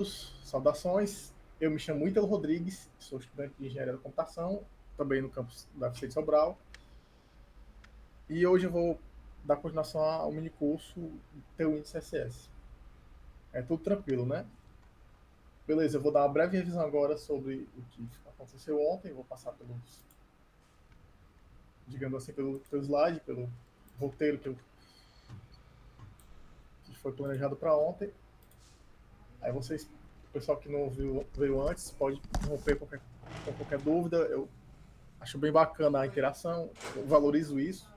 Saudações, eu me chamo Ítalo Rodrigues, sou estudante de Engenharia da Computação, também no campus da UFC de Sobral, e hoje eu vou dar continuação ao minicurso TUINT CSS. É tudo tranquilo, né? Beleza, eu vou dar uma breve revisão agora sobre o que aconteceu ontem, vou passar pelos, digamos assim, pelo slide, pelo roteiro que foi planejado para ontem. Aí vocês, o pessoal que não veio antes, pode romper com qualquer dúvida. Eu acho bem bacana a interação, eu valorizo isso.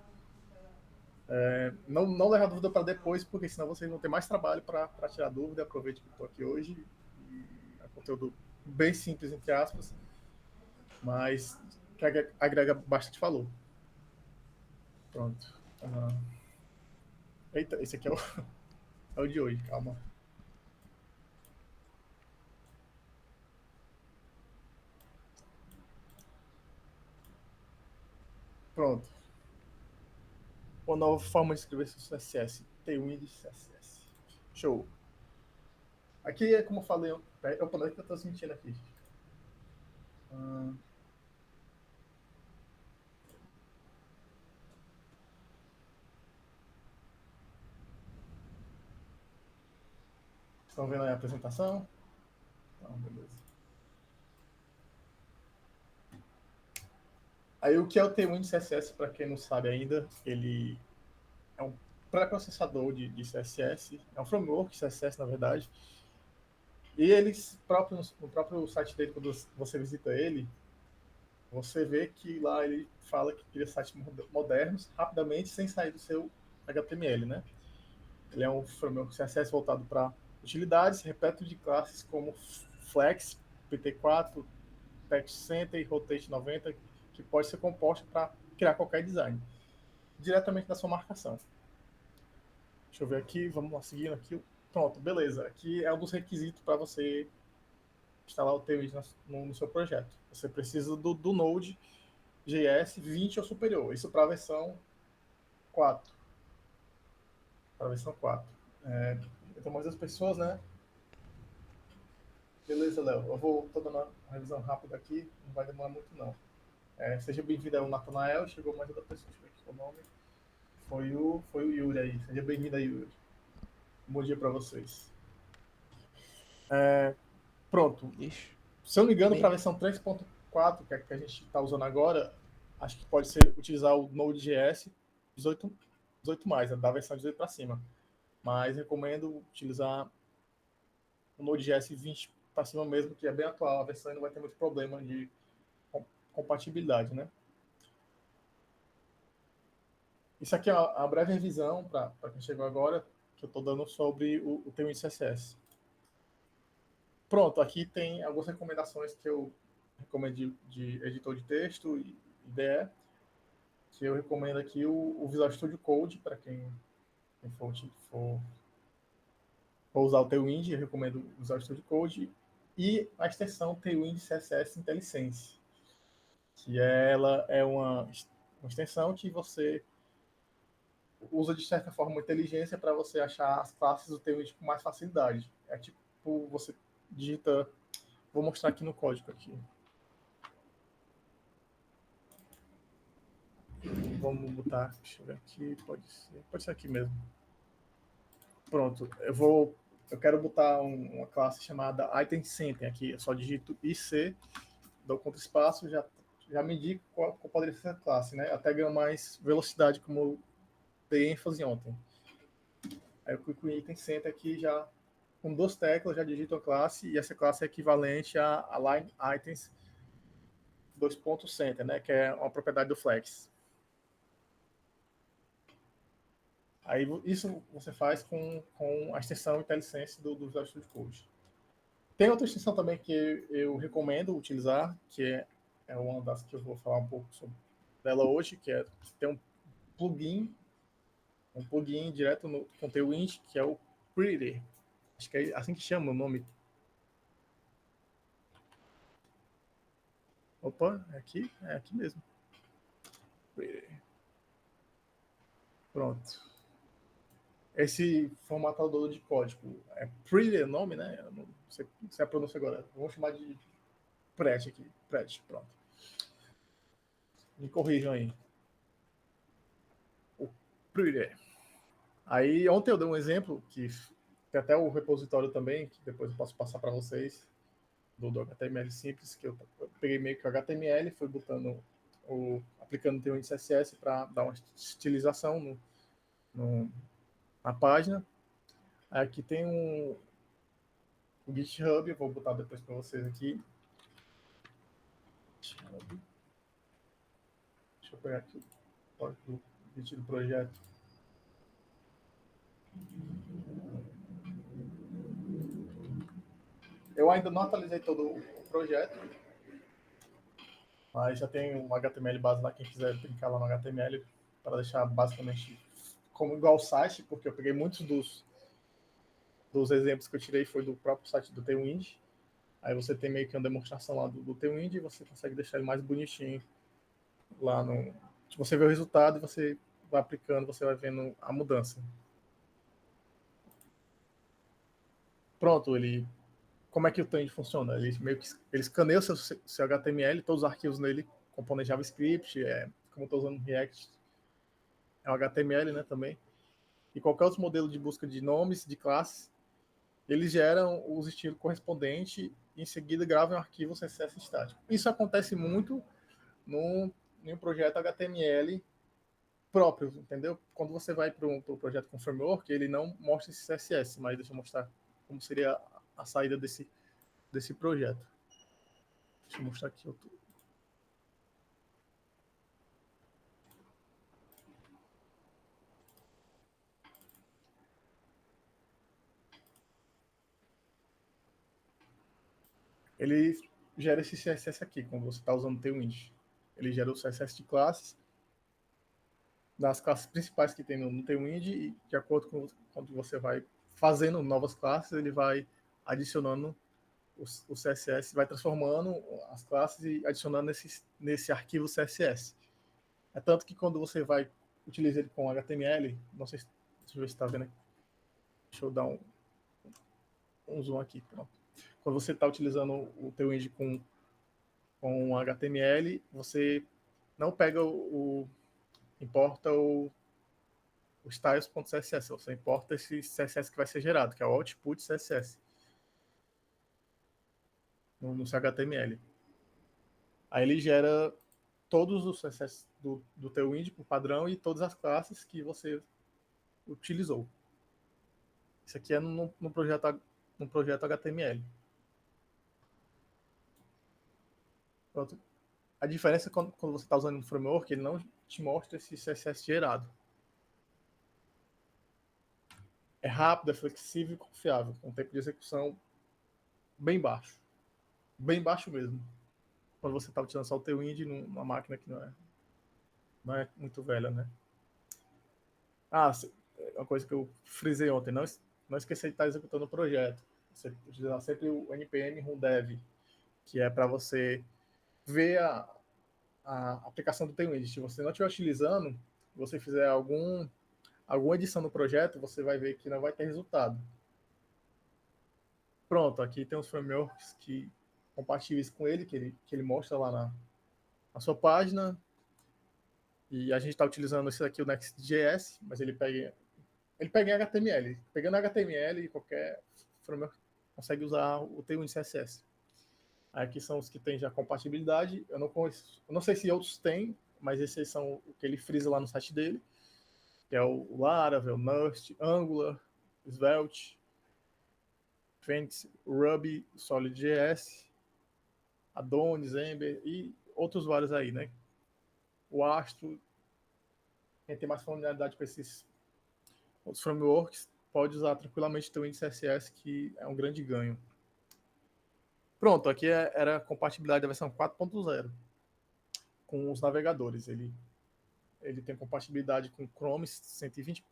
Não levar dúvida para depois, porque senão vocês vão ter mais trabalho para tirar dúvida. Aproveite que estou aqui hoje. É um conteúdo bem simples, entre aspas, mas que agrega bastante valor. Pronto. Eita, esse aqui é o de hoje, calma. Pronto. Uma nova forma de escrever seu CSS. Tailwind CSS. Show. Aqui é como eu falei. Opa, não é que eu estou sentindo aqui. Estão vendo aí a apresentação? Então, beleza. Aí o que é o Tailwind CSS, para quem não sabe ainda, ele é um pré-processador de CSS, é um framework de CSS, na verdade. E eles próprios, no próprio site dele, quando você visita ele, você vê que lá ele fala que cria sites modernos, rapidamente, sem sair do seu HTML, né? Ele é um framework CSS voltado para utilidades, repleto de classes como Flex, PT4, Text Center e Rotate 90, que pode ser composta para criar qualquer design, diretamente da sua marcação. Deixa eu ver aqui, vamos lá, seguindo aqui. Pronto, beleza. Aqui é um dos requisitos para você instalar o Tailwind no seu projeto. Você precisa do Node.js 20 ou superior. Isso para a versão 4. Para a versão 4. Então, mais as pessoas, né? Beleza, Léo. Eu vou dando uma revisão rápida aqui, não vai demorar muito, não. Seja bem-vindo ao Natanael. Chegou mais outra pessoa, deixa eu ver aqui o nome. Foi o Yuri aí. Seja bem-vindo aí, Yuri. Bom dia para vocês. Pronto. Ixi. Se eu não me engano, para a versão 3.4, que a gente está usando agora, acho que pode ser utilizar o Node.js 18 mais, da versão 18 para cima. Mas recomendo utilizar o Node.js 20 para cima mesmo, que é bem atual a versão e não vai ter muito problema de compatibilidade, né? Isso aqui é uma breve revisão para quem chegou agora, que eu estou dando sobre o Tailwind CSS. Pronto, aqui tem algumas recomendações que eu recomendo de editor de texto e IDE, que eu recomendo aqui o Visual Studio Code, para quem for usar o Tailwind, eu recomendo o Visual Studio Code, e a extensão Tailwind CSS IntelliSense, que ela é uma extensão que você usa de certa forma inteligência para você achar as classes do Tailwind com mais facilidade. É tipo, você digita, vou mostrar aqui no código aqui. Vamos botar, deixa eu ver aqui, pode ser aqui mesmo. Pronto, eu quero botar uma classe chamada Item Center aqui, eu só digito IC, dou contra espaço, já me indico qual poderia ser a classe, né? Até ganhar mais velocidade, como eu dei ênfase ontem. Aí eu clico em Item Center aqui, já com duas teclas, já digito a classe, e essa classe é equivalente a Line Items 2.center, né? Que é uma propriedade do Flex. Aí isso você faz com a extensão IntelliSense do Visual Studio Code. Tem outra extensão também que eu recomendo utilizar, que é uma das que eu vou falar um pouco sobre dela hoje, que tem um plugin direto no Tailwind, que é o Pretty. Acho que é assim que chama o nome. Opa, é aqui mesmo. Pretty. Pronto. Esse formatador de código é Pretty o nome, né? Eu não sei a pronúncia agora. Vamos chamar de Pret aqui. Pret, pronto. Me corrijam aí. O Pret. Aí ontem eu dei um exemplo que tem até o repositório também, que depois eu posso passar para vocês, do HTML simples, que eu peguei meio que o HTML, fui botando aplicando o Tailwind CSS para dar uma estilização na página. Aí aqui tem o GitHub, eu vou botar depois para vocês aqui. Deixa eu pegar aqui o Git do projeto. Eu ainda não atualizei todo o projeto, mas já tem um HTML base lá, quem quiser brincar lá no HTML, para deixar basicamente como igual o site, porque eu peguei muitos dos exemplos que eu tirei foi do próprio site do Tailwind. Aí você tem meio que uma demonstração lá do Tailwind e você consegue deixar ele mais bonitinho lá no... Você vê o resultado e você vai aplicando, você vai vendo a mudança. Pronto, como é que o Tailwind funciona? Ele meio que ele escaneia o seu HTML, todos os arquivos nele, componente JavaScript, como eu estou usando React, é o HTML, né, também. E qualquer outro modelo de busca de nomes, de classes, eles geram os estilos correspondentes e em seguida gravam um arquivo CSS estático. Isso acontece muito em um projeto HTML próprio, entendeu? Quando você vai para um projeto com framework, ele não mostra esse CSS, mas deixa eu mostrar como seria a saída desse projeto. Deixa eu mostrar aqui outro. Ele gera esse CSS aqui, quando você está usando o Tailwind. Ele gera o CSS de classes, das classes principais que tem no Tailwind, e de acordo com quando você vai fazendo novas classes, ele vai adicionando o CSS, vai transformando as classes e adicionando nesse arquivo CSS. É tanto que quando você vai utilizar ele com HTML, não sei se você está vendo aqui. Deixa eu dar um zoom aqui. Pronto. Quando você está utilizando o Tailwind com HTML, você não pega importa o styles.css, você importa esse CSS que vai ser gerado, que é o output CSS no seu HTML. Aí ele gera todos os CSS do Tailwind por padrão e todas as classes que você utilizou. Isso aqui é no projeto HTML. Pronto. A diferença é quando você está usando um framework, ele não te mostra esse CSS gerado. É rápido, é flexível e confiável, com um tempo de execução bem baixo. Bem baixo mesmo. Quando você está utilizando só o Tailwind numa máquina que não é muito velha, né? Uma coisa que eu frisei ontem, não esquecer de estar executando o projeto. Você utilizar sempre o npm rundev, que é para você ver a aplicação do Tailwind. Se você não estiver utilizando, você fizer alguma edição no projeto, você vai ver que não vai ter resultado. Pronto, aqui tem os frameworks compatíveis com ele, que ele mostra lá na sua página. E a gente está utilizando esse aqui, o Next.js, mas ele pega em HTML. Pegando HTML, qualquer framework consegue usar o Tailwind CSS. Aqui são os que têm já compatibilidade. Eu não sei se outros têm, mas esses são o que ele frisa lá no site dele, que é o Laravel, Nust, Angular, Svelte, Phoenix, Ruby, Solid.js, Adonis, Ember e outros vários aí, né? O Astro, quem tem mais familiaridade com esses outros frameworks, pode usar tranquilamente o Tailwind CSS, que é um grande ganho. Pronto, aqui era a compatibilidade da versão 4.0 com os navegadores. Ele tem compatibilidade com Chrome 120,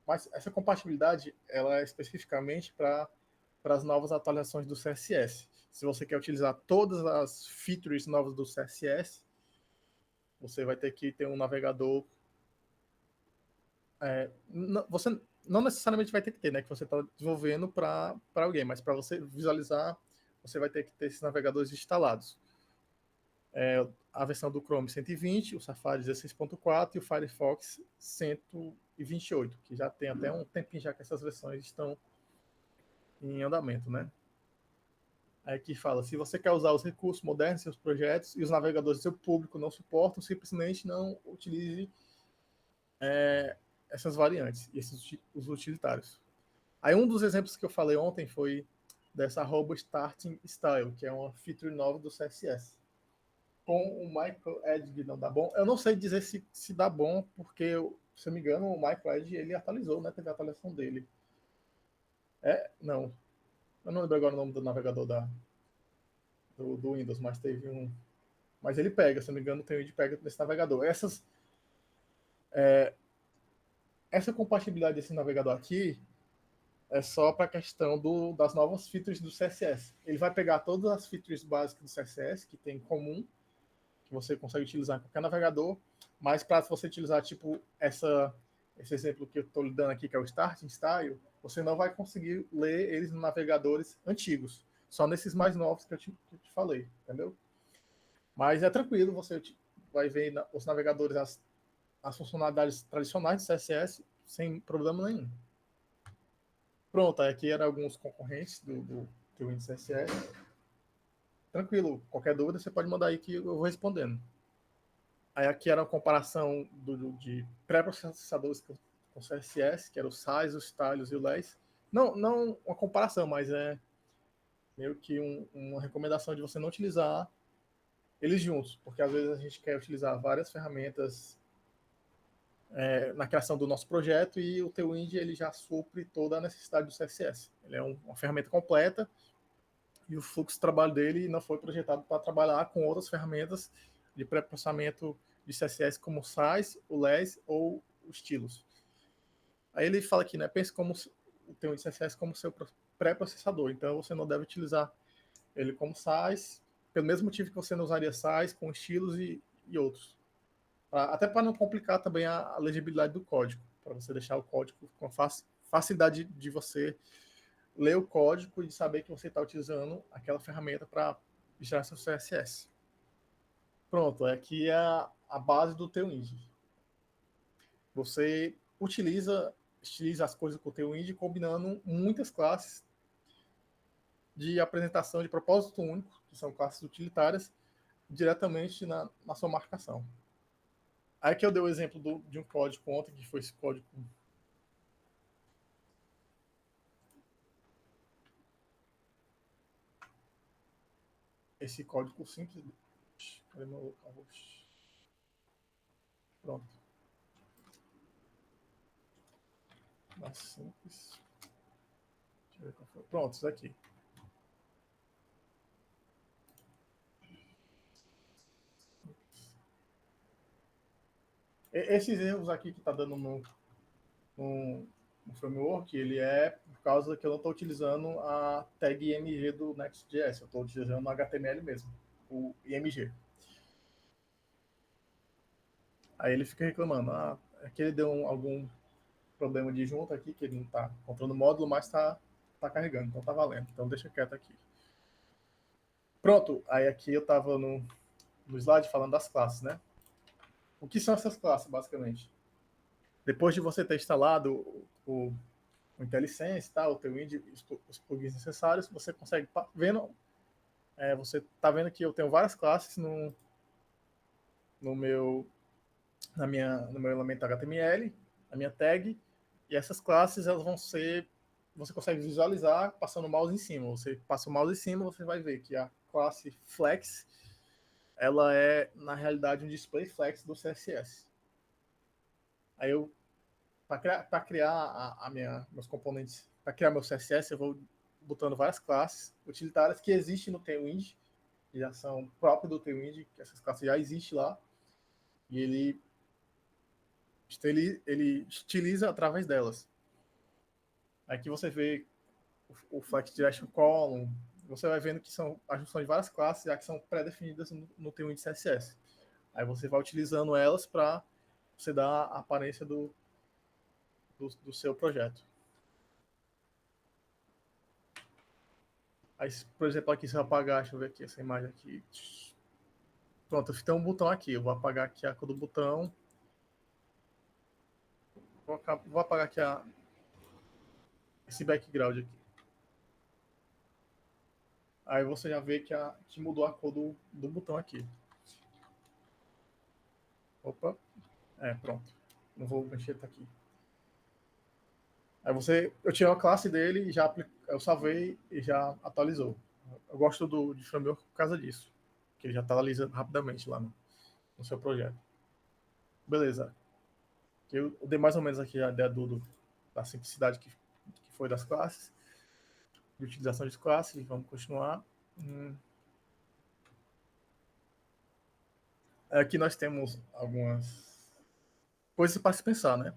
mas essa compatibilidade ela é especificamente para as novas atualizações do CSS. Se você quer utilizar todas as features novas do CSS, você vai ter que ter um navegador. Você não necessariamente vai ter que ter, né? Que você está desenvolvendo para alguém, mas para você visualizar, você vai ter que ter esses navegadores instalados. A versão do Chrome 120, o Safari 16.4 e o Firefox 128, que já tem até um tempinho já que essas versões estão em andamento, né? Aí aqui fala, se você quer usar os recursos modernos em seus projetos e os navegadores do seu público não suportam, simplesmente não utilize essas variantes e esses os utilitários. Aí um dos exemplos que eu falei ontem foi dessa arroba starting style, que é uma feature nova do CSS. Com o Michael Edge não dá bom. Eu não sei dizer se dá bom, porque, se eu não me engano, o Michael Edge ele atualizou, né? Teve a atualização dele. Não. Eu não lembro agora o nome do navegador do Windows, mas teve um. Mas ele pega, se eu não me engano, tem o Edge pega nesse navegador. Essa compatibilidade desse navegador aqui é só para a questão das novas features do CSS. Ele vai pegar todas as features básicas do CSS que tem em comum, que você consegue utilizar em qualquer navegador, mas para você utilizar tipo esse exemplo que eu estou lhe dando aqui, que é o Starting Style, você não vai conseguir ler eles nos navegadores antigos, só nesses mais novos que eu te falei, entendeu? Mas é tranquilo, você vai ver os navegadores, as funcionalidades tradicionais do CSS sem problema nenhum. Pronto, aqui eram alguns concorrentes do Windows CSS. Tranquilo, qualquer dúvida você pode mandar aí que eu vou respondendo. Aí aqui era uma comparação de pré-processadores com CSS, que era o Sais, os Stylus e o LES. Não uma comparação, mas é meio que uma recomendação de você não utilizar eles juntos, porque às vezes a gente quer utilizar várias ferramentas na criação do nosso projeto e o Tailwind ele já supre toda a necessidade do CSS. Ele é uma ferramenta completa e o fluxo de trabalho dele não foi projetado para trabalhar com outras ferramentas de pré-processamento de CSS como o Sais, o LES ou o Stylus. Aí ele fala aqui, né, pense como o Tailwind CSS como seu pré-processador, então você não deve utilizar ele como Sais, pelo mesmo motivo que você não usaria Sais com Stylus e outros. Até para não complicar também a legibilidade do código, para você deixar o código com facilidade de você ler o código e saber que você está utilizando aquela ferramenta para gerar seu CSS. Pronto, aqui é a base do Tailwind. Você estiliza as coisas com o Tailwind combinando muitas classes de apresentação de propósito único, que são classes utilitárias, diretamente na sua marcação. Aí que eu dei o exemplo de um código ontem, que foi esse código. Esse código simples. Cadê meu local? Pronto. Mais simples. Deixa eu ver qual foi. Pronto, isso aqui. Esses erros aqui que está dando no framework, ele é por causa que eu não estou utilizando a tag IMG do Next.js, eu estou utilizando o HTML mesmo, o IMG. Aí ele fica reclamando, aqui ele deu algum problema de junta aqui, que ele não está encontrando o módulo, mas está carregando, então está valendo, então deixa quieto aqui. Pronto, aí aqui eu estava no slide falando das classes, né? O que são essas classes, basicamente? Depois de você ter instalado o IntelliSense, tá, o Tailwind, os plugins necessários, você consegue você está vendo que eu tenho várias classes no meu no meu elemento HTML, na minha tag, e essas classes elas vão ser você consegue visualizar passando o mouse em cima. Você passa o mouse em cima, você vai ver que a classe Flex ela é na realidade um display flex do CSS. Aí eu para criar meus componentes, para criar meu CSS, eu vou botando várias classes utilitárias que existem no Tailwind, que já são próprias do Tailwind, que essas classes já existem lá, e ele estiliza através delas. Aqui você vê o Flex Direction Column, você vai vendo que são a junção de várias classes, já que são pré-definidas no Tailwind CSS. Aí você vai utilizando elas para você dar a aparência do do seu projeto. Aí, por exemplo, aqui você vai apagar, deixa eu ver aqui essa imagem aqui. Pronto, tem um botão aqui. Eu vou apagar aqui a cor do botão. Vou apagar aqui esse background aqui. Aí você já vê que mudou a cor do botão aqui. Opa. Pronto. Não vou mexer, tá aqui. Aí eu tirei a classe dele e eu salvei e já atualizou. Eu gosto de framework por causa disso. Que ele já atualiza rapidamente lá no seu projeto. Beleza. Eu dei mais ou menos aqui a ideia da simplicidade que foi das classes, de utilização de classes. Vamos continuar. Aqui nós temos algumas coisas para se pensar, né?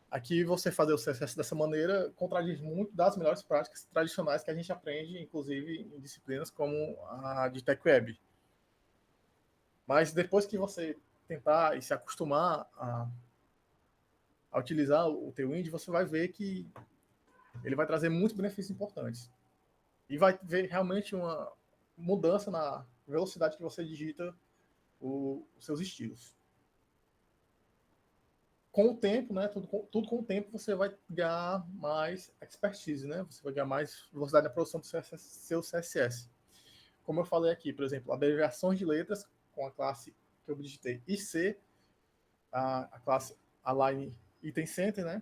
Aqui você fazer o CSS dessa maneira contradiz muito das melhores práticas tradicionais que a gente aprende, inclusive em disciplinas como a de Tech Web. Mas depois que você tentar e se acostumar a utilizar o Tailwind, você vai ver que ele vai trazer muitos benefícios importantes. E vai ver realmente uma mudança na velocidade que você digita os seus estilos. Com o tempo, né, tudo com o tempo, você vai ganhar mais expertise, né? Você vai ganhar mais velocidade na produção do seu CSS. Como eu falei aqui, por exemplo, abreviações de letras com a classe que eu digitei IC, a classe align item center, né?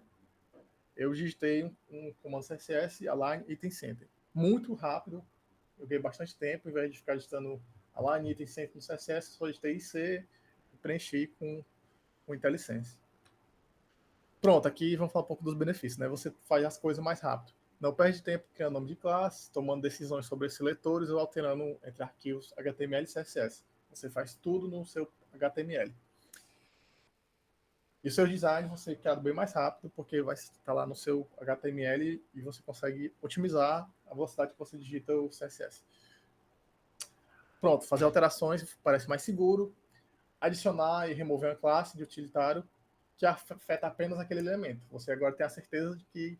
Eu digitei um comando CSS align item center. Muito rápido, eu ganhei bastante tempo, em vez de ficar digitando align item center no CSS, só digitei IC e preenchi com IntelliSense. Pronto, aqui vamos falar um pouco dos benefícios, né? Você faz as coisas mais rápido. Não perde tempo criando nome de classe, tomando decisões sobre esses seletores ou alterando entre arquivos HTML e CSS. Você faz tudo no seu HTML. E o seu design você criado bem mais rápido, porque vai estar lá no seu HTML e você consegue otimizar a velocidade que você digita o CSS. Pronto, fazer alterações parece mais seguro. Adicionar e remover uma classe de utilitário que afeta apenas aquele elemento. Você agora tem a certeza de que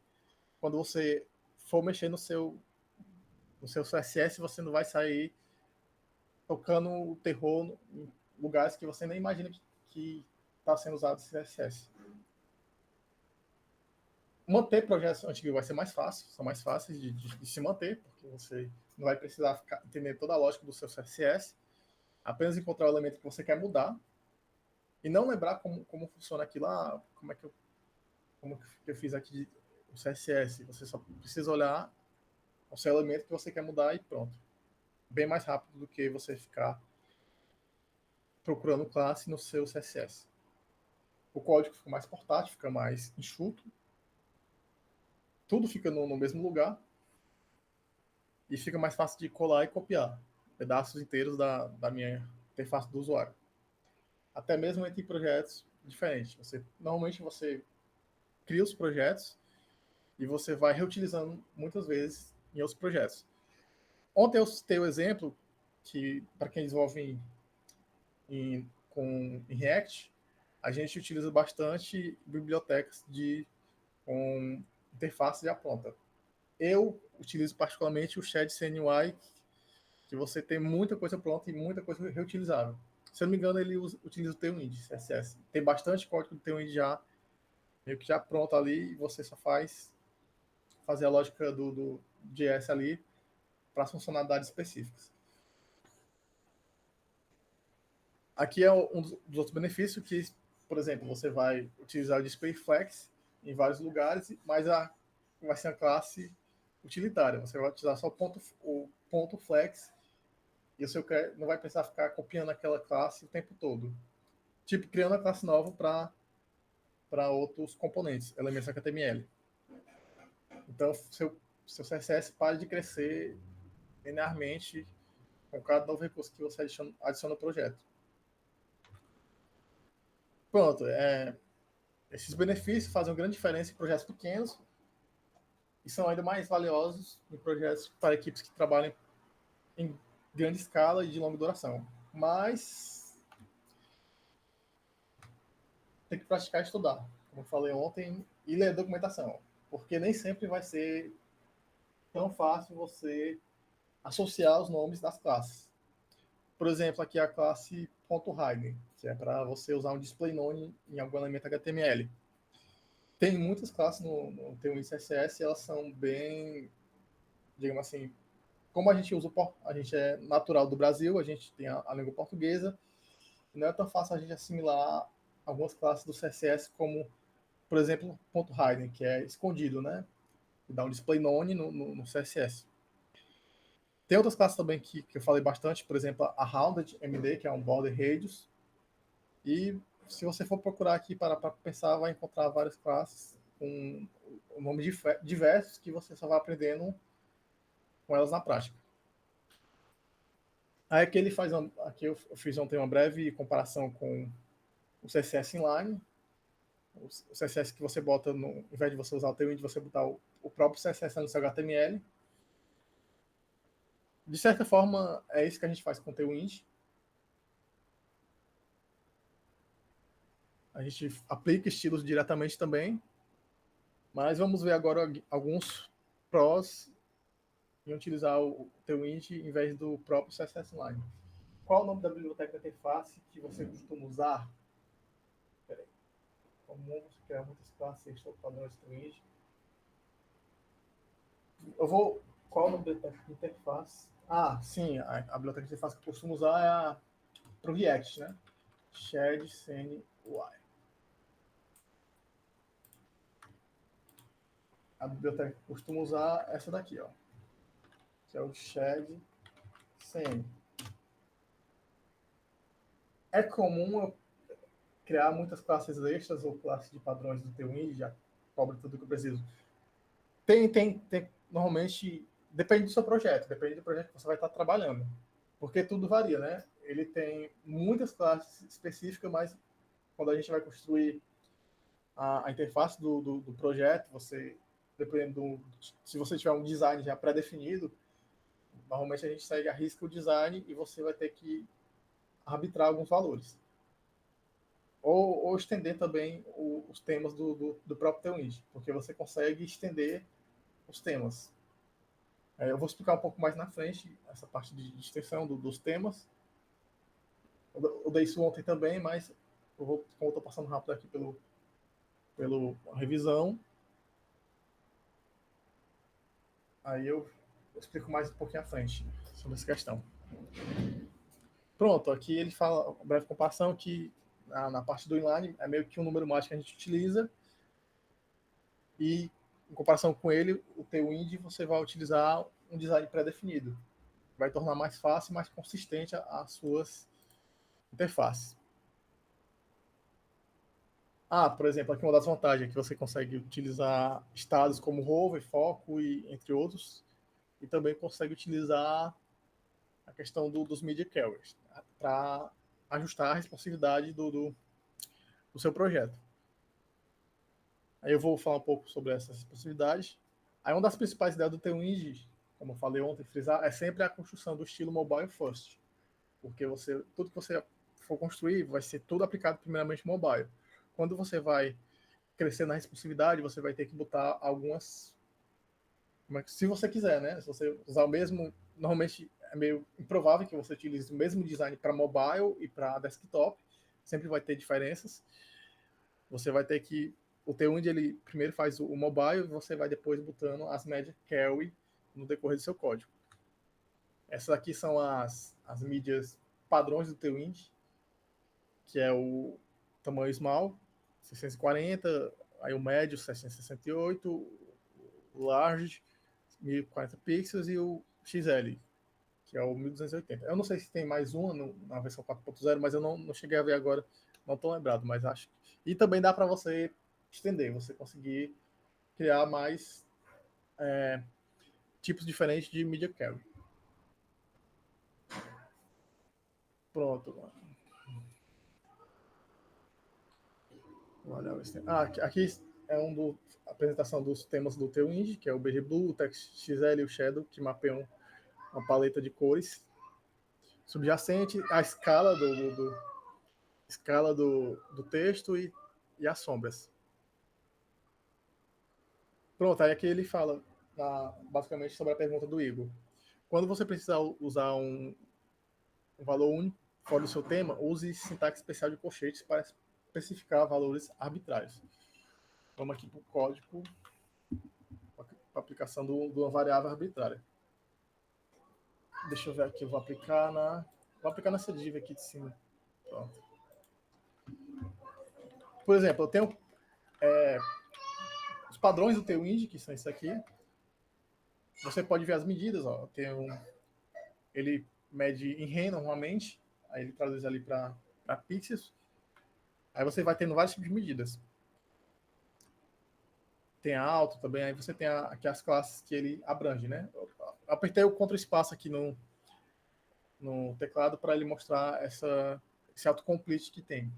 quando você for mexer no seu CSS, você não vai sair tocando o terror em lugares que você nem imagina que está sendo usado o CSS. Manter projetos antigos vai ser mais fácil, são mais fáceis de se manter, porque você não vai precisar entender toda a lógica do seu CSS, apenas encontrar o elemento que você quer mudar e não lembrar como funciona aquilo lá, como que eu fiz aqui o CSS. Você só precisa olhar o seu elemento que você quer mudar e pronto. Bem mais rápido do que você ficar procurando classe no seu CSS. O código fica mais portátil, fica mais enxuto, tudo fica no mesmo lugar e fica mais fácil de colar e copiar pedaços inteiros da minha interface do usuário. Até mesmo entre projetos diferentes. Normalmente você cria os projetos e você vai reutilizando muitas vezes em outros projetos. Ontem eu citei o exemplo que, para quem desenvolve em React, a gente utiliza bastante bibliotecas com interface já pronta. Eu utilizo particularmente o Shed CNY, que você tem muita coisa pronta e muita coisa reutilizável. Se eu não me engano, ele utiliza o Tailwind CSS. Tem bastante código do Tailwind já meio que já pronto ali e você só fazer a lógica do JS ali para as funcionalidades específicas. Aqui é um dos outros benefícios que, por exemplo, você vai utilizar o Display Flex em vários lugares, mas vai ser a classe utilitária. Você vai utilizar só o ponto flex e o seu não vai precisar ficar copiando aquela classe o tempo todo. Tipo, criando a classe nova para outros componentes, elementos HTML. Então, seu CSS para de crescer linearmente com cada novo recurso que você adiciona ao projeto. Pronto, esses benefícios fazem uma grande diferença em projetos pequenos e são ainda mais valiosos em projetos para equipes que trabalham em grande escala e de longa duração. Mas tem que praticar e estudar. como eu falei ontem, e ler a documentação, porque nem sempre vai ser tão fácil você associar os nomes das classes. Por exemplo, aqui a classe .hidden, que é para você usar um display name em algum elemento HTML. Tem muitas classes no T1 CSS, elas são bem, digamos assim, como a gente usa, a gente é natural do Brasil, a gente tem a língua portuguesa, não é tão fácil a gente assimilar algumas classes do CSS como, por exemplo, .hidden, que é escondido, né? Que dá um display none no CSS. Tem outras classes também que eu falei bastante, por exemplo, a Rounded MD, que é um border radius. E se você for procurar aqui para pensar, vai encontrar várias classes com nomes diversos que você só vai aprendendo com elas na prática. Aí aqui ele faz aqui eu fiz ontem uma breve comparação com o CSS inline, o CSS que você bota no, ao invés de você usar o Tailwind, você botar o próprio CSS no seu HTML. De certa forma, é isso que a gente faz com o Tailwind. A gente aplica estilos diretamente também, mas vamos ver agora alguns prós em utilizar o Tailwind em vez do próprio CSS Line. Qual o nome da biblioteca da interface que você costuma usar? Peraí. Como você criar muitas classes ou padrões de Tailwind? Eu vou. Qual o nome da biblioteca de interface? Ah, sim, a biblioteca de interface que eu costumo usar é a pro React, né? Shared Scene UI. A biblioteca que eu costumo usar é essa daqui, ó, que é o Shared Scene. É comum eu criar muitas classes extras ou classes de padrões do Tailwind, já cobre tudo que eu preciso. Tem. Normalmente, depende do seu projeto, depende do projeto que você vai estar trabalhando. Porque tudo varia, né? Ele tem muitas classes específicas, mas quando a gente vai construir a interface do projeto, você, dependendo se você tiver um design já pré-definido, normalmente a gente segue a risca o design e você vai ter que arbitrar alguns valores. Ou estender também os temas do próprio Tailwind, porque você consegue estender os temas. Eu vou explicar um pouco mais na frente essa parte de extensão dos temas. Eu dei isso ontem também, mas como eu estou passando rápido aqui pela revisão, aí eu explico mais um pouquinho à frente sobre essa questão. Pronto, aqui ele fala, uma breve comparação, que na parte do inline é meio que um número mágico que a gente utiliza, e em comparação com ele, o Tailwind, você vai utilizar um design pré-definido. Vai tornar mais fácil e mais consistente as suas interfaces. Por exemplo, aqui uma das vantagens é que você consegue utilizar estados como hover, foco e entre outros, e também consegue utilizar a questão dos media carriers para ajustar a responsividade do seu projeto. Aí eu vou falar um pouco sobre essas responsabilidades. Aí uma das principais ideias do Tailwind, como eu falei ontem, frisar, é sempre a construção do estilo mobile first, porque tudo que você for construir vai ser tudo aplicado primeiramente mobile. Quando você vai crescer na responsividade, você vai ter que botar algumas, se você quiser, né? Se você usar o mesmo, normalmente é meio improvável que você utilize o mesmo design para mobile e para desktop, sempre vai ter diferenças. Você vai ter que o T1 ele primeiro faz o mobile e você vai depois botando as médias carry no decorrer do seu código. Essas aqui são as mídias padrões do Tailwind, que é o tamanho small, 640, aí o médio, 768, o large, 1040 pixels, e o XL, que é o 1280. Eu não sei se tem mais uma na versão 4.0, mas eu não cheguei a ver agora, não estou lembrado, mas acho. E também dá para você estender, você conseguir criar mais tipos diferentes de media carry. Pronto. Olha, aqui é a apresentação dos temas do Tailwind, que é o BG Blue, o Text XL e o Shadow, que mapeiam uma paleta de cores subjacente, a escala escala do texto e as sombras. Pronto, aí aqui ele fala basicamente sobre a pergunta do Igor. Quando você precisar usar um valor único fora do seu tema, use sintaxe especial de colchetes para especificar valores arbitrários. Vamos aqui para o código, para a aplicação de uma variável arbitrária. Deixa eu ver aqui, vou aplicar nessa div aqui de cima. Pronto. Por exemplo, eu tenho os padrões do Tailwind, que são isso aqui. Você pode ver as medidas, ó. Ele mede em REM normalmente, aí ele traduz ali para pixels. Aí você vai tendo vários tipos de medidas. Tem a alto também, aí você tem aqui as classes que ele abrange, né? Eu apertei o Ctrl espaço aqui no teclado para ele mostrar esse autocomplete que tem.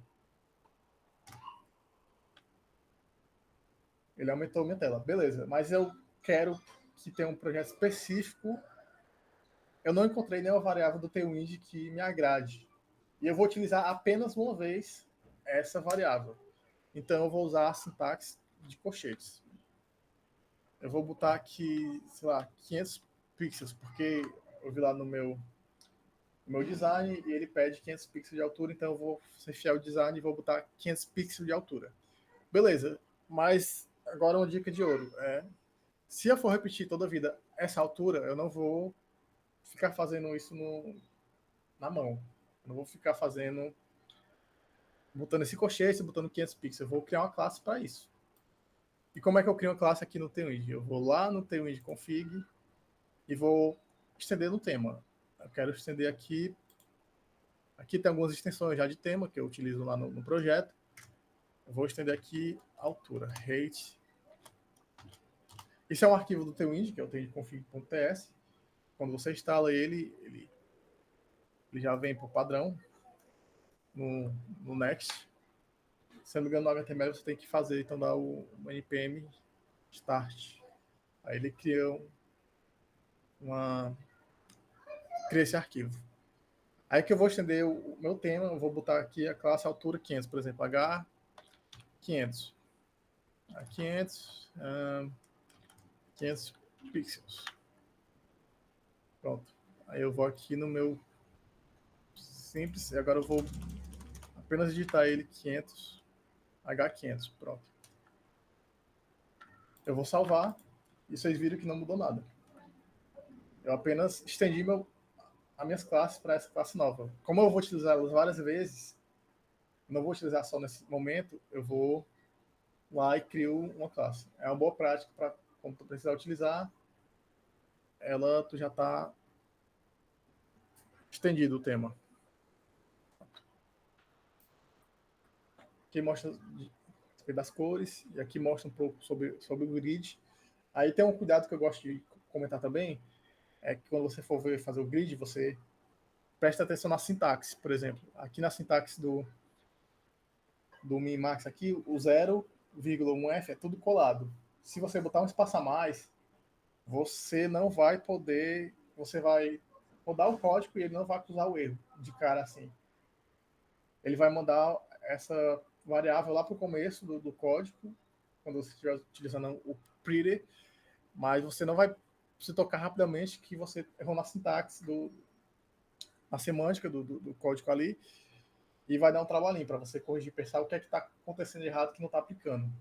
Ele aumentou minha tela. Beleza, mas eu quero que tenha um projeto específico. Eu não encontrei nenhuma variável do Tailwind que me agrade. E eu vou utilizar apenas uma vez essa variável. Então eu vou usar a sintaxe de colchetes. Eu vou botar aqui, sei lá, 500 pixels, porque eu vi lá no meu design e ele pede 500 pixels de altura, então eu vou ser fiel ao design e vou botar 500 pixels de altura. Beleza, mas agora uma dica de ouro. Se eu for repetir toda a vida essa altura, eu não vou ficar fazendo isso na mão. Eu não vou ficar botando esse colchete, botando 500 pixels. Eu vou criar uma classe para isso. E como é que eu crio uma classe aqui no Tailwind? Eu vou lá no Tailwind config e vou estender no tema. Eu quero estender aqui. Aqui tem algumas extensões já de tema que eu utilizo lá no projeto. Eu vou estender aqui a altura, height. Esse é um arquivo do Tailwind, que é o tailwindconfig.ts. Quando você instala ele já vem por padrão no Next. Se não me engano, no HTML você tem que fazer, então dá o npm start. Aí ele cria esse arquivo. Aí que eu vou estender o meu tema, eu vou botar aqui a classe altura 500, por exemplo, H500. A500, 500 pixels. Pronto. Aí eu vou aqui no meu simples, e agora eu vou apenas digitar ele 500, H500, pronto. Eu vou salvar, e vocês viram que não mudou nada. Eu apenas estendi as minhas classes para essa classe nova. Como eu vou utilizá-las várias vezes, não vou utilizar só nesse momento, eu vou lá e crio uma classe. É uma boa prática para quando tu precisar utilizar, tu já está estendido o tema. Aqui mostra das cores, e aqui mostra um pouco sobre o grid. Aí tem um cuidado que eu gosto de comentar também, é que quando você for fazer o grid, você presta atenção na sintaxe, por exemplo. Aqui na sintaxe do Minimax aqui, o 0,1F é tudo colado. Se você botar um espaço a mais, você não vai poder, você vai rodar o código e ele não vai acusar o erro de cara assim. Ele vai mandar essa variável lá para o começo do código, quando você estiver utilizando o pretty, mas você não vai se tocar rapidamente que você errou na sintaxe, na semântica do código ali, e vai dar um trabalhinho para você corrigir, pensar o que é que está acontecendo de errado que não está aplicando.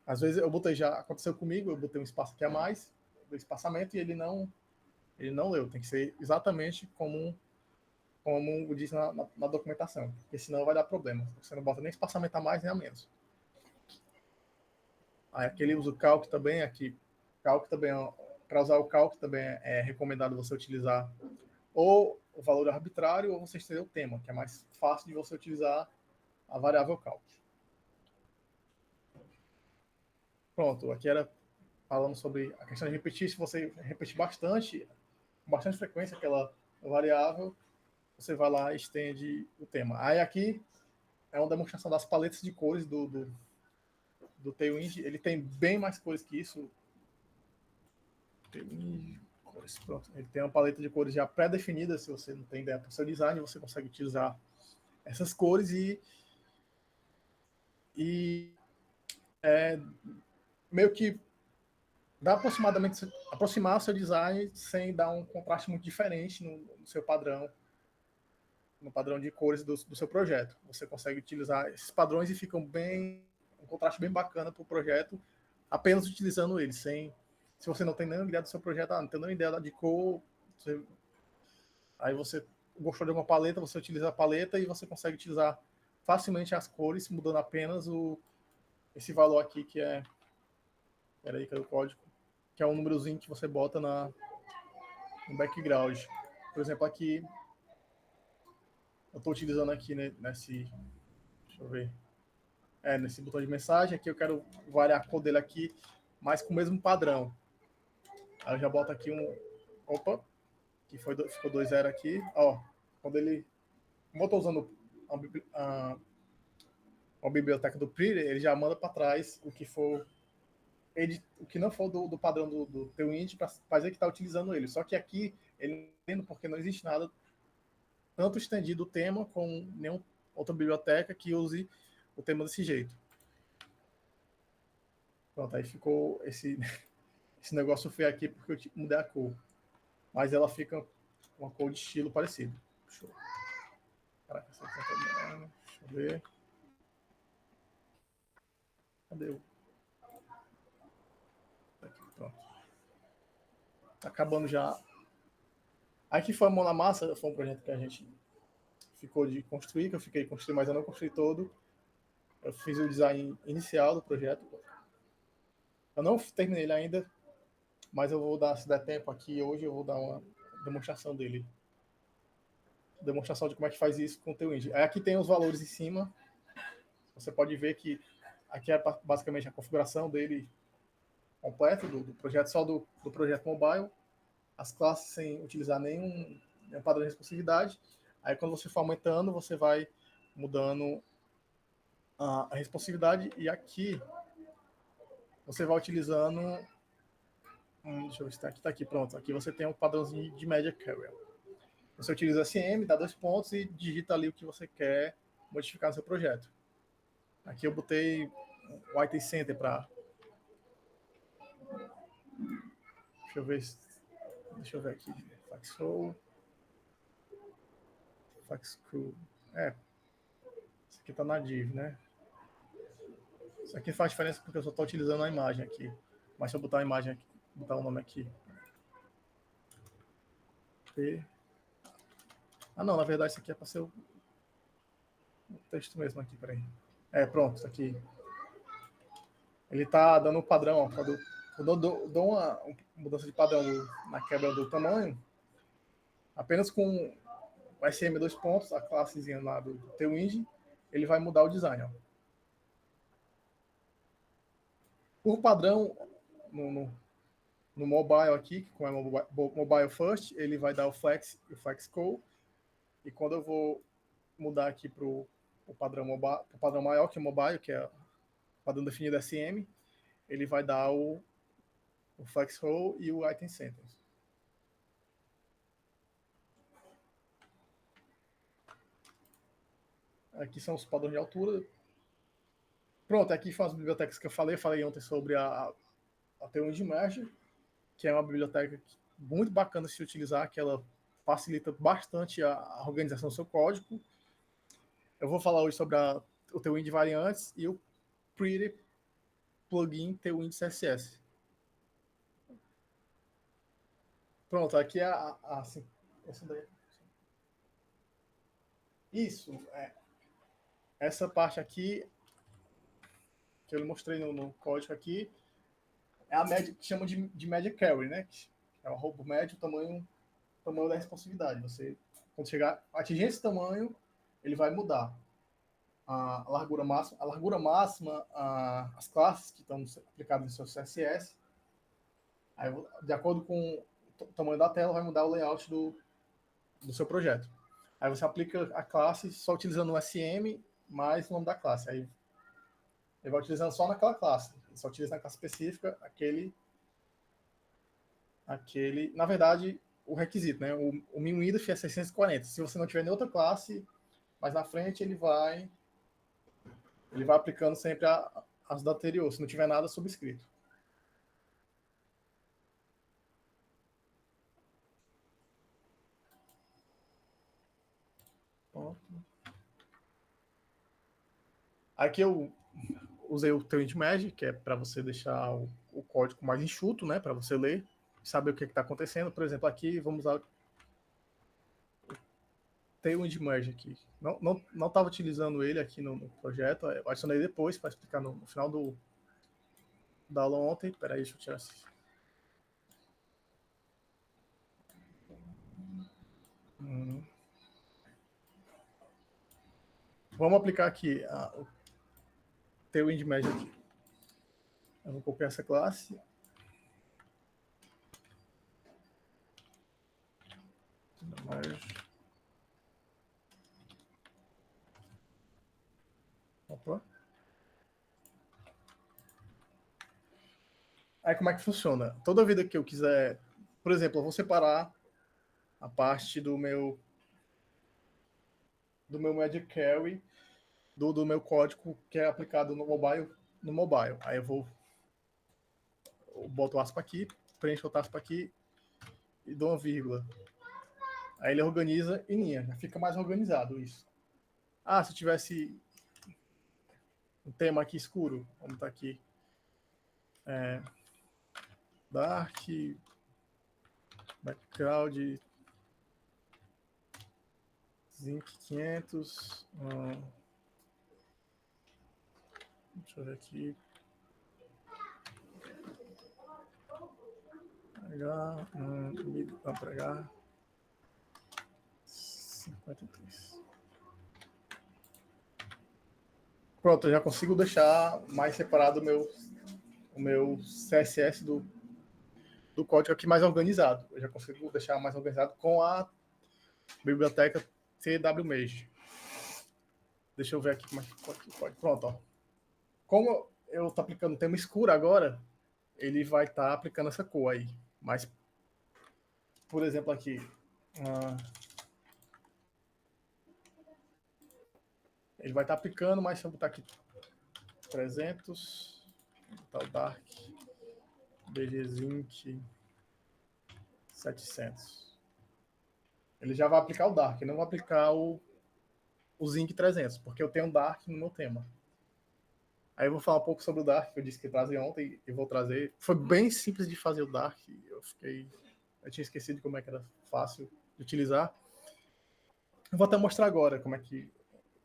Às vezes eu botei, já aconteceu comigo, eu botei um espaço aqui a mais, do espaçamento, e ele não leu. Tem que ser exatamente como diz na documentação, porque senão vai dar problema. Você não bota nem espaçamento a mais nem a menos. Aí aqui ele usa o calc também, para usar o calc também é recomendado você utilizar ou o valor arbitrário ou você estender o tema, que é mais fácil de você utilizar a variável calc. Pronto, aqui era falando sobre a questão de repetir. Se você repetir com bastante frequência aquela variável, você vai lá e estende o tema. Aí aqui é uma demonstração das paletas de cores do Tailwind. Ele tem bem mais cores que isso. Tailwind, cores, pronto. Ele tem uma paleta de cores já pré-definida. Se você não tem ideia para o seu design, você consegue utilizar essas cores e meio que dá aproximadamente aproximar o seu design sem dar um contraste muito diferente no seu padrão, no padrão de cores do seu projeto. Você consegue utilizar esses padrões e ficam bem um contraste bem bacana para o projeto, apenas utilizando eles, sem se você não tem nenhuma ideia do seu projeto, não tem nenhuma ideia de cor, aí você gostou de alguma paleta, você utiliza a paleta e você consegue utilizar facilmente as cores, mudando apenas esse valor aqui que é, peraí, que é o código, que é um númerozinho que você bota no background. Por exemplo, aqui eu estou utilizando aqui nesse, deixa eu ver, nesse botão de mensagem, aqui eu quero variar a cor dele aqui, mas com o mesmo padrão. Aí eu já boto aqui opa, que ficou 2.0 aqui, ó, quando ele, como eu estou usando a biblioteca do Pretty, ele já manda para trás o que for o que não for do padrão do teu índice para fazer que está utilizando ele. Só que aqui ele não, porque não existe nada tanto estendido o tema com nenhuma outra biblioteca que use o tema desse jeito. Pronto, aí ficou esse negócio feio aqui porque eu mudei a cor. Mas ela fica uma cor de estilo parecido. Deixa eu, caraca, essa aqui tá, deixa eu ver. Cadê o? Aqui, pronto. Tá acabando já. Aqui foi a Mão na Massa, foi um projeto que a gente ficou de construir, que eu fiquei construindo, mas eu não construí todo. Eu fiz o design inicial do projeto. Eu não terminei ele ainda, mas eu vou dar, se der tempo aqui hoje, eu vou dar uma demonstração dele. Demonstração de como é que faz isso com o teu Indie. Aí aqui tem os valores em cima. Você pode ver que aqui é basicamente a configuração dele completa, do projeto, só do projeto mobile. As classes sem utilizar nenhum padrão de responsividade. Aí quando você for aumentando, você vai mudando a responsividade. E aqui você vai utilizando. Deixa eu ver se está aqui, pronto. Aqui você tem um padrãozinho de média carrier. Você utiliza SM, dá 2 pontos e digita ali o que você quer modificar no seu projeto. Aqui eu botei o item center para. Deixa eu ver. Deixa eu ver aqui. Faxroll. Faxcrew. Isso aqui tá na div, né? Isso aqui faz diferença porque eu só estou utilizando a imagem aqui. Mas se eu botar a imagem aqui, botar o nome aqui. Não, na verdade isso aqui é para ser o texto mesmo aqui, peraí. Pronto, isso aqui. Ele tá dando o padrão, ó, quando eu dou uma mudança de padrão na quebra do tamanho, apenas com o SM 2 pontos, a classezinha lá do teu engine, ele vai mudar o design. Ó. Por padrão, no mobile aqui, que como é mobile first, ele vai dar o flex e o flex call. E quando eu vou mudar aqui para o padrão maior que o mobile, que é o padrão definido SM, ele vai dar o flex roll e o item sentence. Aqui são os padrões de altura. Pronto, aqui são as bibliotecas que eu falei ontem sobre a Tailwind Merge, que é uma biblioteca muito bacana de se utilizar, que ela facilita bastante a organização do seu código. Eu vou falar hoje sobre o Tailwind Variantes e o Pretty Plugin Tailwind CSS. Pronto, aqui é assim, essa daí. Isso, essa parte aqui que eu mostrei no código aqui é a média que chama de média carry, né? Que é o arrobo médio, tamanho da responsividade. Você, quando chegar atingir esse tamanho, ele vai mudar a largura máxima, as classes que estão aplicadas no seu CSS. Aí, de acordo com o tamanho da tela, vai mudar o layout do seu projeto. Aí você aplica a classe só utilizando o SM mais o nome da classe. Aí ele vai utilizando só naquela classe. Ele só utiliza na classe específica aquele. Na verdade, o requisito, né? O min-width é 640. Se você não tiver nenhuma outra classe, mais na frente ele vai aplicando sempre as da anterior, se não tiver nada subscrito. Pronto. Aqui eu usei o Tailwind Magic, que é para você deixar o código mais enxuto, né? Para você ler, saber o que está acontecendo. Por exemplo, aqui vamos usar o Tailwind Magic aqui. Não estava utilizando ele aqui no projeto, eu adicionei depois para explicar no final da aula ontem. Peraí, deixa eu tirar assim. Vamos aplicar aqui o Tailwind Magic. Eu vou copiar essa classe. Opa. Aí como é que funciona? Toda vida que eu quiser, por exemplo, eu vou separar a parte do meu Magic Carry do meu código que é aplicado no mobile. Aí eu boto o aspa aqui, preencho o aspa aqui e dou uma vírgula. Aí ele organiza em linha, já fica mais organizado isso. Ah, se tivesse um tema aqui escuro, vamos estar aqui. Dark, background, Zinc 500. Deixa eu ver aqui. H, vamos para H. 53. Pronto, eu já consigo deixar mais separado o meu CSS do código aqui mais organizado. Eu já consigo deixar mais organizado com a biblioteca TWMage. Deixa eu ver aqui como é que pode. Pronto, ó. Como eu estou aplicando tema escuro agora, ele vai estar aplicando essa cor aí. Mas, por exemplo, aqui. Ele vai estar aplicando, mas se eu botar aqui 300, botar o Dark, BG Zinc 700. Ele já vai aplicar o Dark, não vai aplicar o Zinc 300, porque eu tenho um Dark no meu tema. Aí eu vou falar um pouco sobre o Dark, que eu disse que ia trazer ontem, e vou trazer. Foi bem simples de fazer o Dark, eu tinha esquecido como é que era fácil de utilizar. Eu vou até mostrar agora como é que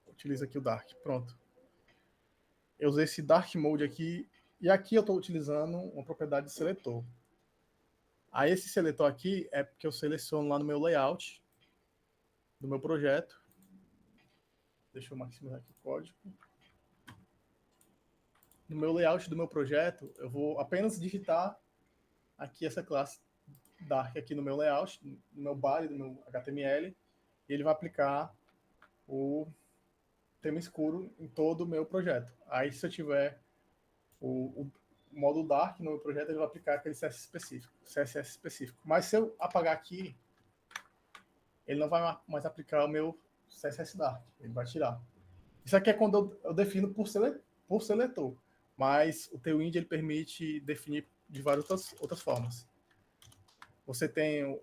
utiliza aqui o Dark. Pronto. Eu usei esse Dark Mode aqui, e aqui eu estou utilizando uma propriedade de seletor. Aí esse seletor aqui é porque eu seleciono lá no meu layout do meu projeto. Deixa eu maximizar aqui o código. No meu layout do meu projeto, eu vou apenas digitar aqui essa classe Dark aqui no meu layout, no meu body, no meu HTML, e ele vai aplicar o tema escuro em todo o meu projeto. Aí se eu tiver o modo Dark no meu projeto, ele vai aplicar aquele CSS específico. Mas se eu apagar aqui, ele não vai mais aplicar o meu CSS Dark, ele vai tirar. Isso aqui é quando eu defino por seletor, mas o Tailwind ele permite definir de várias outras formas. Você tem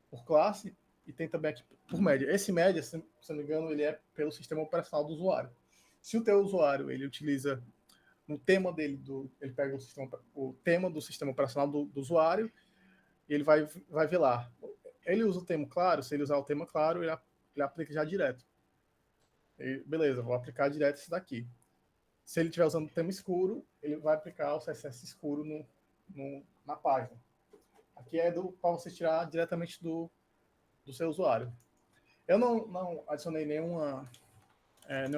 por classe e tem também aqui por média. Esse média, se não me engano, ele é pelo sistema operacional do usuário. Se o teu usuário ele utiliza no tema dele, ele pega o tema do sistema operacional do usuário e ele vai ver lá. Ele usa o tema claro, se ele usar o tema claro, ele aplica já direto. E, beleza, vou aplicar direto esse daqui. Se ele estiver usando o tema escuro, ele vai aplicar o CSS escuro na página. Aqui é para você tirar diretamente do seu usuário. Eu não adicionei nenhuma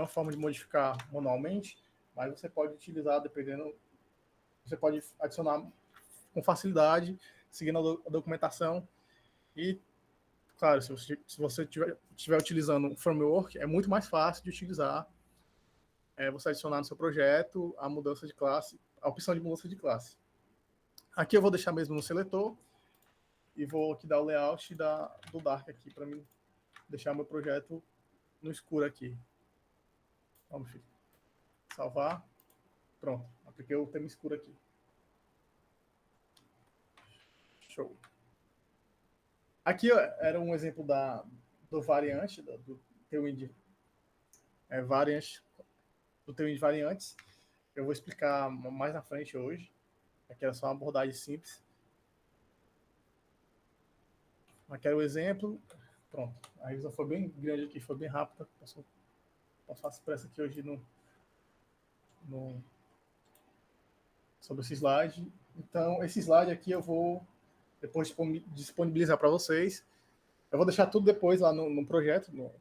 forma de modificar manualmente, mas você pode utilizar, dependendo, você pode adicionar com facilidade, seguindo a documentação. E, claro, se você estiver utilizando um framework, é muito mais fácil de utilizar, você adicionar no seu projeto a mudança de classe, a opção de mudança de classe. Aqui eu vou deixar mesmo no seletor e vou aqui dar o layout do Dark aqui para mim deixar meu projeto no escuro aqui. Vamos salvar. Pronto, apliquei o tema escuro aqui. Show. Aqui era um exemplo do variante, Tailwind variant, do Tailwind variantes. Eu vou explicar mais na frente hoje. Aqui era só uma abordagem simples. Aqui era o exemplo. Pronto. A revisão foi bem grande aqui, foi bem rápida. Posso fazer pressa aqui hoje sobre esse slide. Então, esse slide aqui eu vou depois disponibilizar para vocês. Eu vou deixar tudo depois lá no projeto, no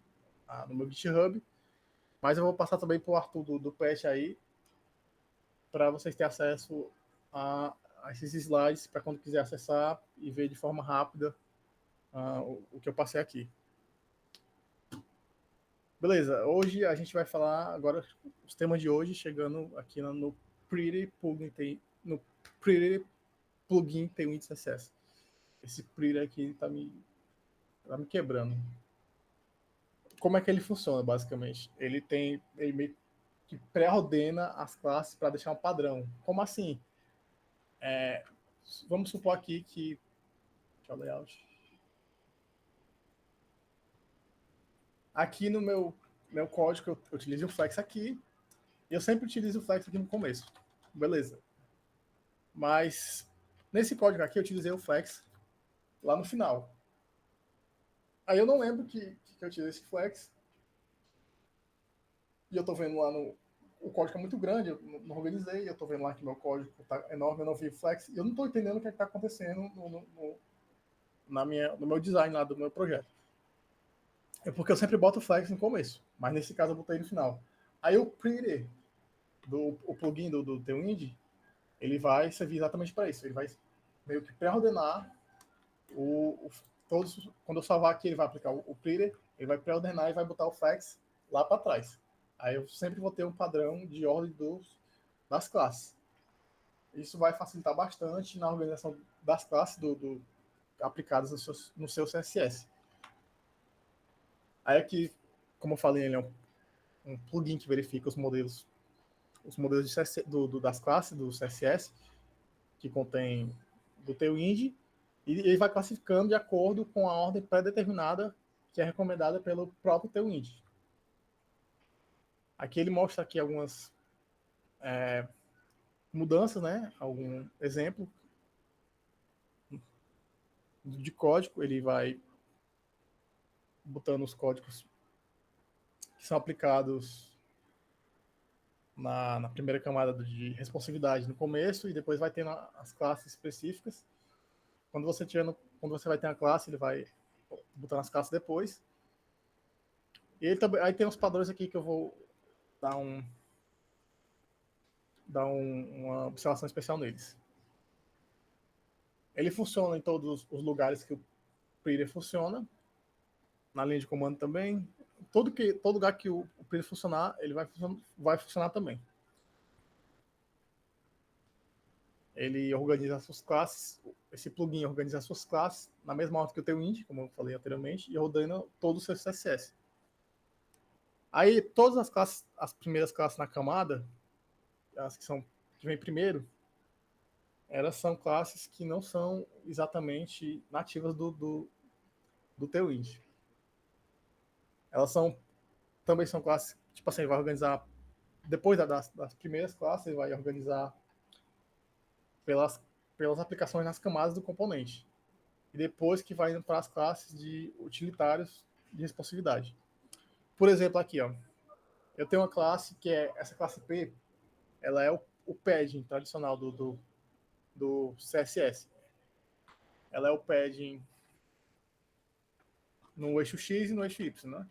meu GitHub. Mas eu vou passar também para o Arthur do Pet aí, para vocês terem acesso a esses slides, para quando quiser acessar e ver de forma rápida o que eu passei aqui. Beleza, hoje a gente vai falar agora os temas de hoje, chegando aqui no Pretty Plugin Tailwind CSS. Esse Pretty aqui tá me quebrando. Como é que ele funciona, basicamente? Ele meio que pré-ordena as classes para deixar um padrão. Como assim? Vamos supor aqui que... Deixa eu layout. Aqui no meu código eu utilizo o flex aqui. E eu sempre utilizo o flex aqui no começo. Beleza. Mas nesse código aqui eu utilizei o flex lá no final. Aí eu não lembro que eu utilizei esse flex. E eu tô vendo lá o código é muito grande, eu não organizei, eu tô vendo lá que meu código tá enorme, eu não vi flex, e eu não tô entendendo o que tá acontecendo no meu design lá do meu projeto. É porque eu sempre boto flex no começo, mas nesse caso eu botei no final. Aí o pretty o plugin do Tailwind, ele vai servir exatamente para isso. Ele vai meio que pré-ordenar todos. Quando eu salvar aqui, ele vai aplicar o pretty, ele vai pré-ordenar e vai botar o flex lá para trás. Aí eu sempre vou ter um padrão de ordem das classes. Isso vai facilitar bastante na organização das classes aplicadas no seu CSS. Aí aqui, como eu falei, ele é um plugin que verifica os modelos de CSS, das classes do CSS, que contém do Tailwind, e ele vai classificando de acordo com a ordem pré-determinada que é recomendada pelo próprio Tailwind. Aqui ele mostra aqui algumas mudanças, né? Algum exemplo de código, ele vai botando os códigos que são aplicados na primeira camada de responsividade no começo, e depois vai tendo as classes específicas. Quando você vai ter a classe, ele vai botando as classes depois. E ele também, aí tem uns padrões aqui que eu vou dar uma observação especial neles. Ele funciona em todos os lugares que o Pretty funciona, na linha de comando também. Todo lugar que o Pretty funcionar, ele vai funcionar também. Ele organiza as suas classes, esse plugin organiza as suas classes na mesma ordem que o Tailwind, como eu falei anteriormente, e ordena todo o seu CSS. Aí todas as classes, as primeiras classes na camada, as que vem primeiro, elas são classes que não são exatamente nativas do Tailwind. Elas também são classes, tipo assim, vai organizar depois das primeiras classes, ele vai organizar pelas aplicações nas camadas do componente. E depois que vai indo para as classes de utilitários de responsividade. Por exemplo, aqui, ó, eu tenho uma classe que é essa classe P, ela é o padding tradicional do CSS. Ela é o padding no eixo X e no eixo Y, né?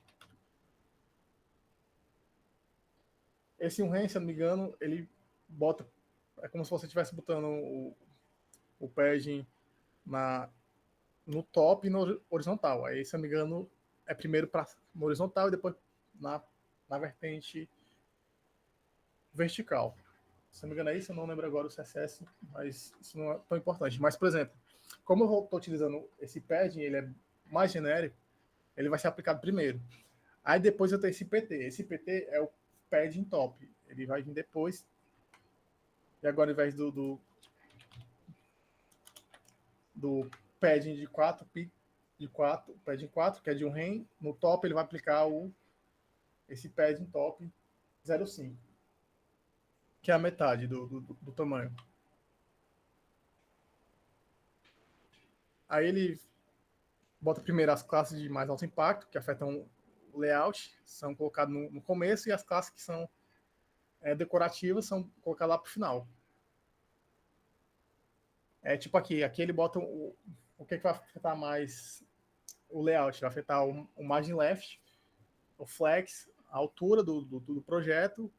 Esse unren, se eu não me engano, ele bota, é como se você estivesse botando o padding no top e no horizontal. Aí, se eu não me engano, é primeiro no horizontal e depois na vertente vertical. Se não me engano é isso, eu não lembro agora o CSS, mas isso não é tão importante. Mas, por exemplo, como eu estou utilizando esse padding, ele é mais genérico, ele vai ser aplicado primeiro. Aí depois eu tenho esse PT. Esse PT é o padding top. Ele vai vir depois. E agora, ao invés do padding de 4, padding 4, que é de um REM, no top ele vai aplicar o esse padding top 0,5, que é a metade do tamanho. Aí ele bota primeiro as classes de mais alto impacto, que afetam o layout, são colocadas no começo, e as classes que são decorativas são colocadas lá para o final. É tipo aqui ele bota o que vai afetar mais o layout, vai afetar o margin left, o flex, a altura do projeto,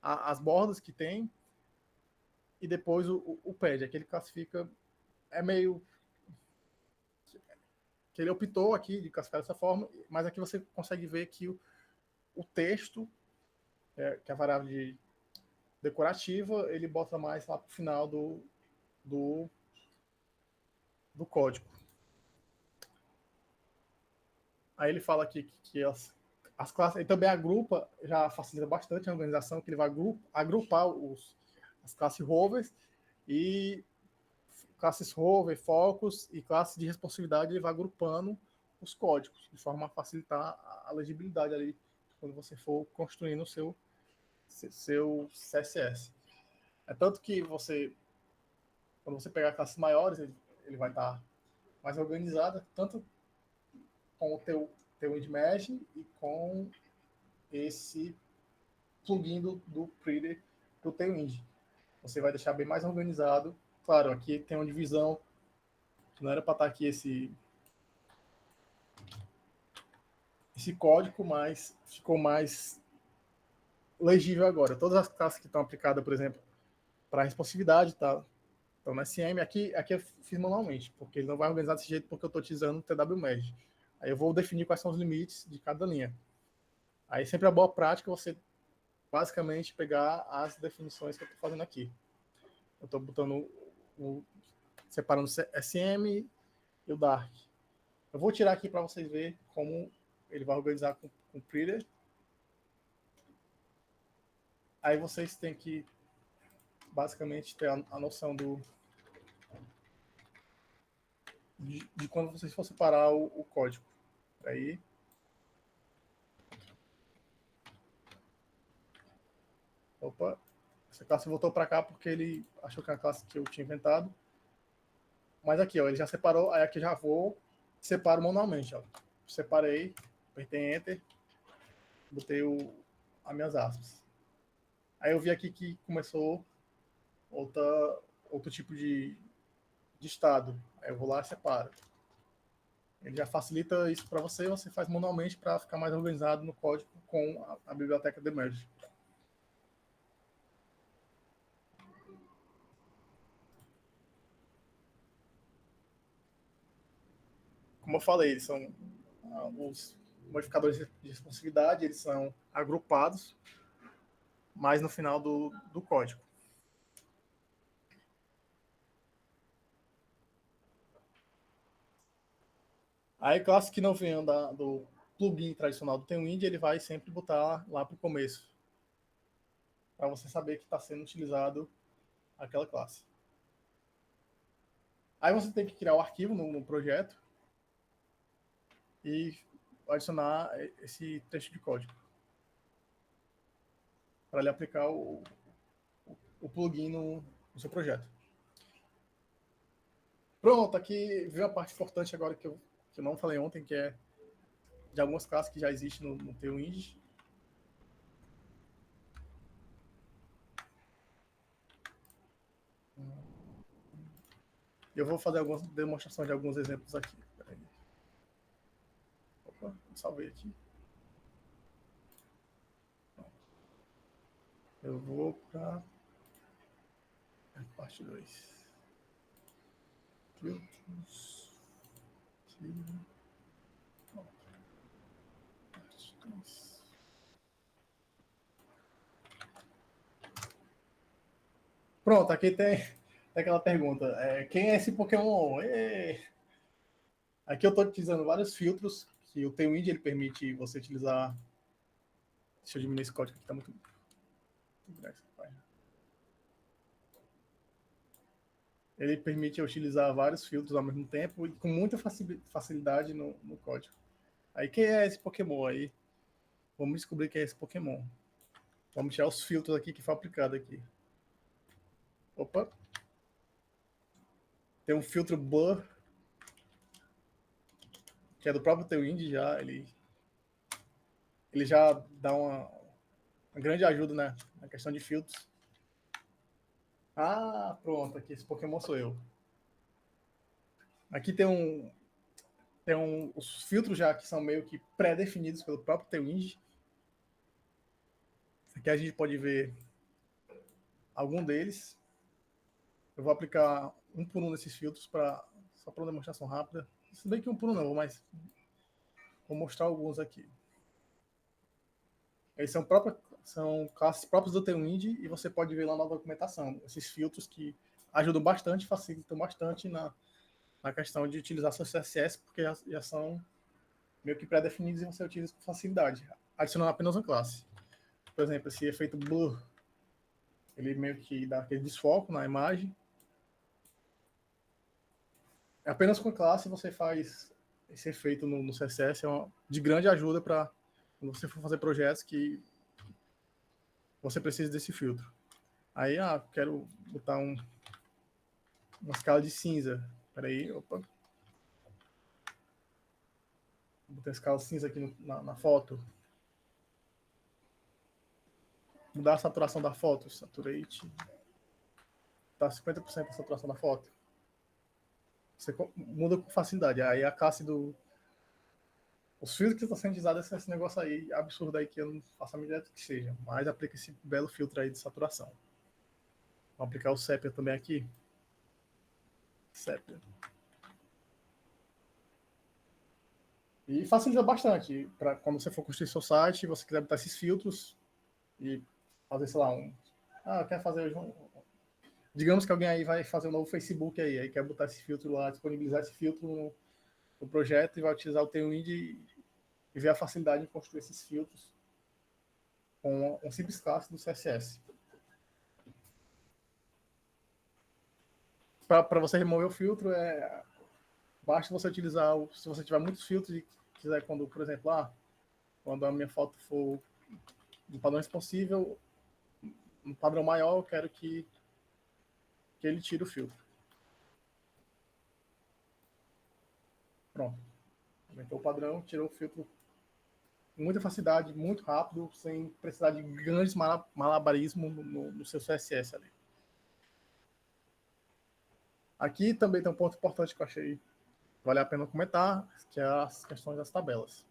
as bordas que tem, e depois o pad. Aqui ele classifica, é meio que ele optou aqui de classificar dessa forma, mas aqui você consegue ver que o texto, que é a variável decorativa, ele bota mais lá para o final do, do código. Aí ele fala aqui que as classes, ele também agrupa, já facilita bastante a organização, que ele vai agrupar as classes rovers e classes rover, focus e classes de responsividade, ele vai agrupando os códigos, de forma a facilitar a legibilidade ali, quando você for construindo o seu CSS. É tanto que quando você pegar classes maiores, ele vai estar mais organizada, tanto com o teu InDmesh e com esse plugin do Pretty do Tailwind. Você vai deixar bem mais organizado. Claro, aqui tem uma divisão que não era para estar aqui esse código, mas ficou mais legível agora. Todas as classes que estão aplicadas, por exemplo, para responsividade, tá? Então, no SM, aqui eu fiz manualmente, porque ele não vai organizar desse jeito porque eu estou utilizando o TW-Merge. Aí eu vou definir quais são os limites de cada linha. Aí sempre a boa prática é você basicamente pegar as definições que eu estou fazendo aqui. Eu estou botando separando o SM e o Dark. Eu vou tirar aqui para vocês verem como ele vai organizar com o Pretty. Aí vocês têm que basicamente ter a noção de quando vocês for separar o código. Aí, opa, essa classe voltou para cá porque ele achou que é a classe que eu tinha inventado. Mas aqui, ó, ele já separou, aí aqui já vou, separo manualmente, ó. Separei, apertei Enter, botei as minhas aspas. Aí eu vi aqui que começou outro tipo de estado. Aí eu vou lá e separo. Ele já facilita isso para você, você faz manualmente para ficar mais organizado no código com a biblioteca de merge. Como eu falei, eles são os modificadores de responsividade, eles são agrupados, mais no final do código. Aí, classe que não venham do plugin tradicional do Tailwind, ele vai sempre botar lá para o começo, para você saber que está sendo utilizado aquela classe. Aí você tem que criar o arquivo no projeto e adicionar esse texto de código para ele aplicar o plugin no seu projeto. Pronto, aqui veio a parte importante agora que eu não falei ontem, que é de algumas classes que já existem no Tailwind. Eu vou fazer algumas demonstrações de alguns exemplos aqui. Peraí. Opa, salvei aqui. Eu vou para a parte 2. Filtros. Parte 2. Pronto, aqui tem aquela pergunta. Quem é esse Pokémon? Aqui eu estou utilizando vários filtros que o Tailwind ele permite você utilizar. Deixa eu diminuir esse código aqui, está muito grande. Ele permite utilizar vários filtros ao mesmo tempo e com muita facilidade no código. Aí quem é esse Pokémon aí? Vamos descobrir quem é esse Pokémon. Vamos tirar os filtros aqui que foi aplicado aqui. Opa. Tem um filtro Blur, que é do próprio Tailwind já. Ele já dá uma grande ajuda, né, na questão de filtros. Ah, pronto. Aqui, esse Pokémon sou eu. Aqui os filtros já que são meio que pré-definidos pelo próprio Tailwind. Aqui a gente pode ver algum deles. Eu vou aplicar um por um desses filtros só para uma demonstração rápida. Se bem que um por um não, mas vou mostrar alguns aqui. Eles são classes próprias do Tailwind e você pode ver lá na documentação esses filtros que ajudam bastante, facilitam bastante na questão de utilizar seu CSS, porque já são meio que pré-definidos e você utiliza com facilidade, adicionando apenas uma classe. Por exemplo, esse efeito blur, ele meio que dá aquele desfoco na imagem. Apenas com a classe você faz esse efeito no CSS, de grande ajuda para quando você for fazer projetos que você precisa desse filtro. Aí, quero botar uma escala de cinza. Peraí, opa. Vou botar a escala cinza aqui na foto. Mudar a saturação da foto. Saturate. Tá 50% a saturação da foto. Você muda com facilidade. Aí a classe os filtros que estão sendo usados esse negócio aí absurdo aí que eu não faço a medida que seja. Mas aplica esse belo filtro aí de saturação. Vou aplicar o Sepia também aqui. Sepia. E facilita bastante para quando você for construir seu site, você quiser botar esses filtros e fazer, sei lá, quer fazer digamos que alguém aí vai fazer um novo Facebook aí quer botar esse filtro lá, disponibilizar esse filtro no projeto e vai utilizar o Tailwind e ver a facilidade de construir esses filtros com um simples classe do CSS. Para você remover o filtro, basta você utilizar, se você tiver muitos filtros e quiser, quando, por exemplo, quando a minha foto for um padrão responsível, um padrão maior, eu quero que ele tire o filtro. Pronto. Aumentou o padrão, tirou o filtro com muita facilidade, muito rápido, sem precisar de grandes malabarismo no seu CSS ali. Aqui também tem um ponto importante que eu achei vale a pena comentar, que é as questões das tabelas.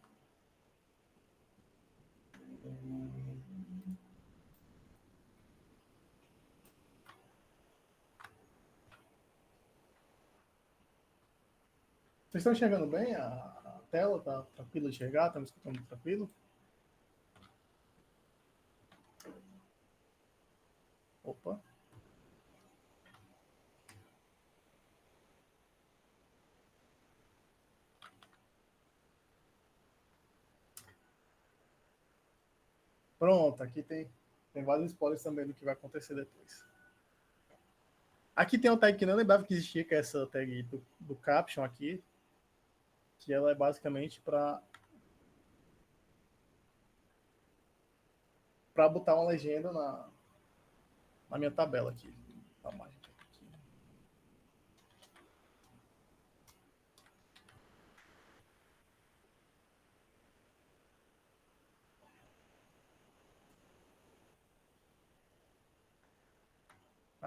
Vocês estão enxergando bem a tela? Está tranquilo de enxergar? Estão me escutando tranquilo? Opa. Pronto, aqui tem vários spoilers também do que vai acontecer depois. Aqui tem uma tag que não lembrava que existia, que é essa tag do caption aqui, que ela é basicamente para botar uma legenda na minha tabela aqui.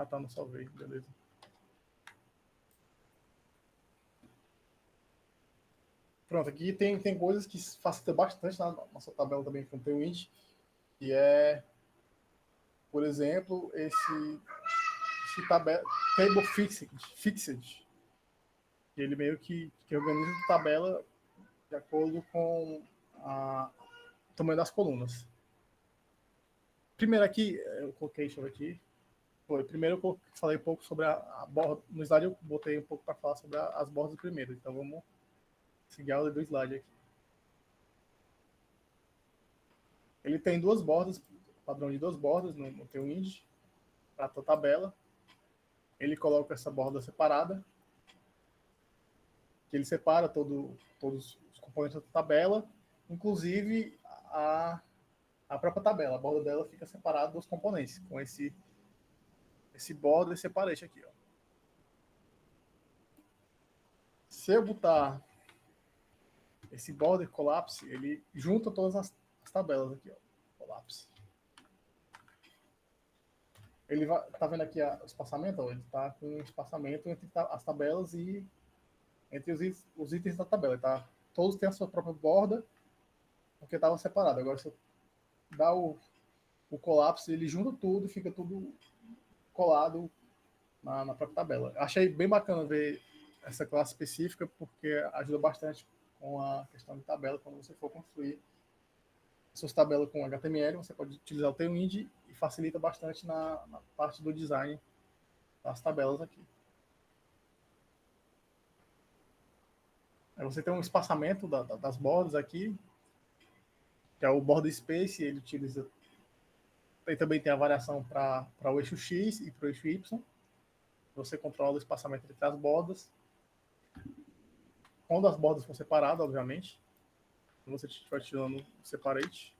Tá, não salvei, beleza. Pronto, aqui tem coisas que facilitam bastante na nossa tabela também com o Tailwind, que é, por exemplo, esse tabela, table fixed, que ele meio que organiza a tabela de acordo com o tamanho das colunas. Primeiro aqui, eu coloquei, deixa eu ver aqui. Primeiro eu falei um pouco sobre a borda. No slide eu botei um pouco para falar sobre as bordas primeiro. Então vamos seguir a ordem do slide aqui. Ele tem duas bordas, padrão de duas bordas no Tailwind, para a tabela. Ele coloca essa borda separada, que ele separa todos os componentes da tabela, inclusive a própria tabela. A borda dela fica separada dos componentes, com esse border separate aqui. Ó. Se eu botar esse border collapse, ele junta todas as tabelas aqui. Ó. Collapse. Ele vai, tá vendo aqui o espaçamento? Ó, ele está com um espaçamento entre as tabelas e entre os itens da tabela. Tá? Todos têm a sua própria borda, porque estava separado. Agora, se eu dar o colapso, ele junta tudo, fica tudo colado na própria tabela. Achei bem bacana ver essa classe específica, porque ajuda bastante com a questão de tabela, quando você for construir suas tabelas com HTML, você pode utilizar o Tailwind e facilita bastante na parte do design das tabelas aqui. Aí você tem um espaçamento das bordas aqui, que é o border space, ele utiliza. E também tem a variação para o eixo X e para o eixo Y. Você controla o espaçamento entre as bordas. Quando as bordas for separadas, obviamente. Quando você estiver tirando o separate.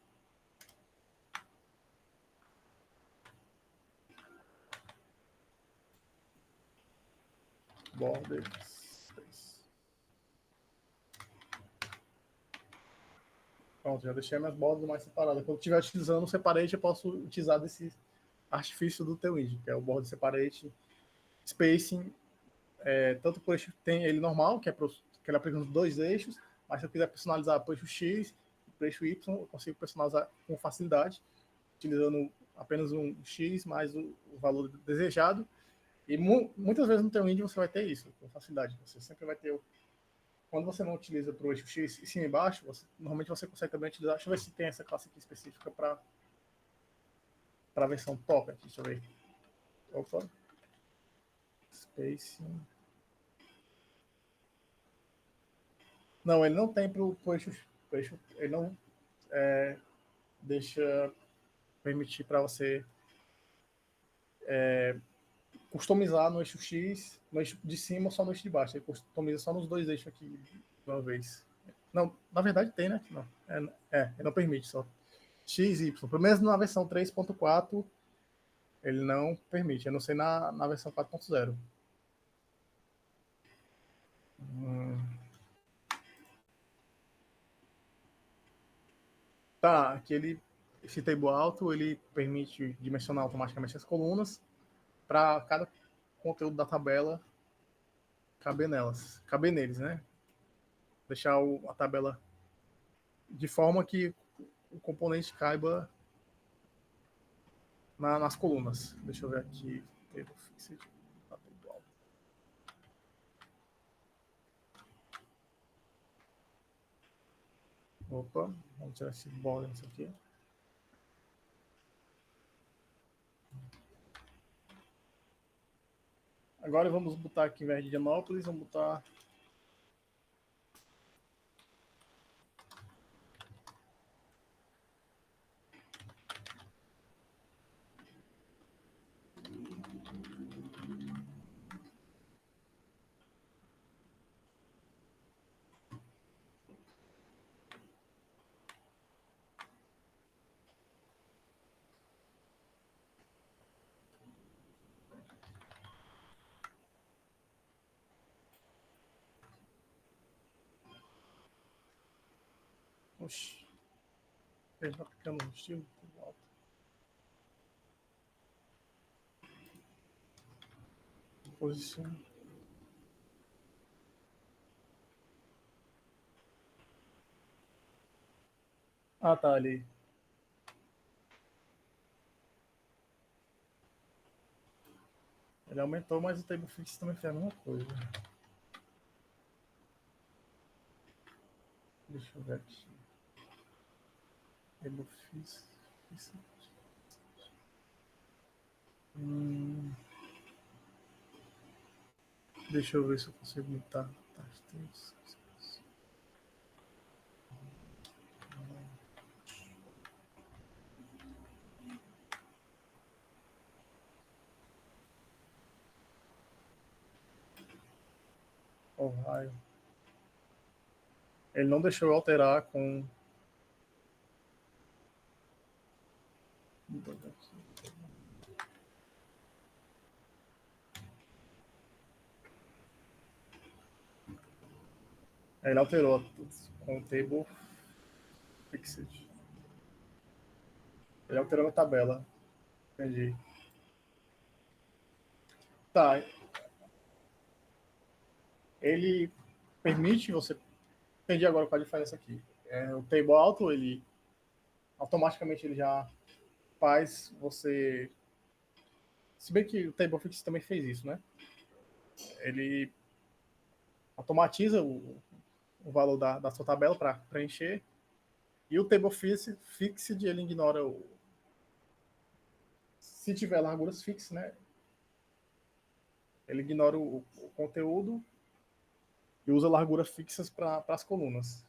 Borders. Pronto, já deixei minhas bordas mais separadas. Quando estiver utilizando o separate, eu posso utilizar desse artifício do Tailwind, que é o border separate spacing. Tanto por eixo, tem ele normal, que ele aplica nos dois eixos, mas se eu quiser personalizar para o eixo X e para o eixo Y, eu consigo personalizar com facilidade, utilizando apenas um X mais o valor desejado. E muitas vezes no Tailwind você vai ter isso com facilidade. Você sempre vai ter. Quando você não utiliza para o eixo X e cima e baixo, normalmente você consegue também utilizar. Deixa eu ver se tem essa classe aqui específica para a versão top aqui. Deixa eu ver. Opa. Spacing. Não, ele não tem para o eixo. Ele não deixa permitir para você customizar no eixo X, no eixo de cima ou só no eixo de baixo. Ele customiza só nos dois eixos aqui de uma vez. Não, na verdade tem, né? Não, ele não permite só. X, Y. Pelo menos na versão 3.4 ele não permite. Eu não sei na versão 4.0. Tá, aqui esse table alto ele permite dimensionar automaticamente as colunas para cada conteúdo da tabela caber neles, né? Deixar a tabela de forma que o componente caiba nas colunas. Deixa eu ver aqui. Table fixed. Opa, vamos tirar esse border nisso aqui. Agora vamos botar aqui, em vez de Indianópolis, vamos botar. Oxi, ele está aplicando um estilo alto. Posição. Ah, tá ali. Ele aumentou, mas o table fix também fez a mesma coisa. Deixa eu ver aqui. Table fix. Deixa eu ver se eu consigo botar. Oh, raio. Ele não deixou eu alterar com Ele alterou com o table fixed. Ele alterou a tabela. Entendi. Tá. Ele permite você. Entendi agora qual a diferença aqui. O table alto, ele automaticamente ele já faz você. Se bem que o table fixed também fez isso, né? Ele automatiza o valor da sua tabela para preencher. E o table fixed ele ignora o. Se tiver larguras fixas, né? Ele ignora o conteúdo e usa larguras fixas para as colunas.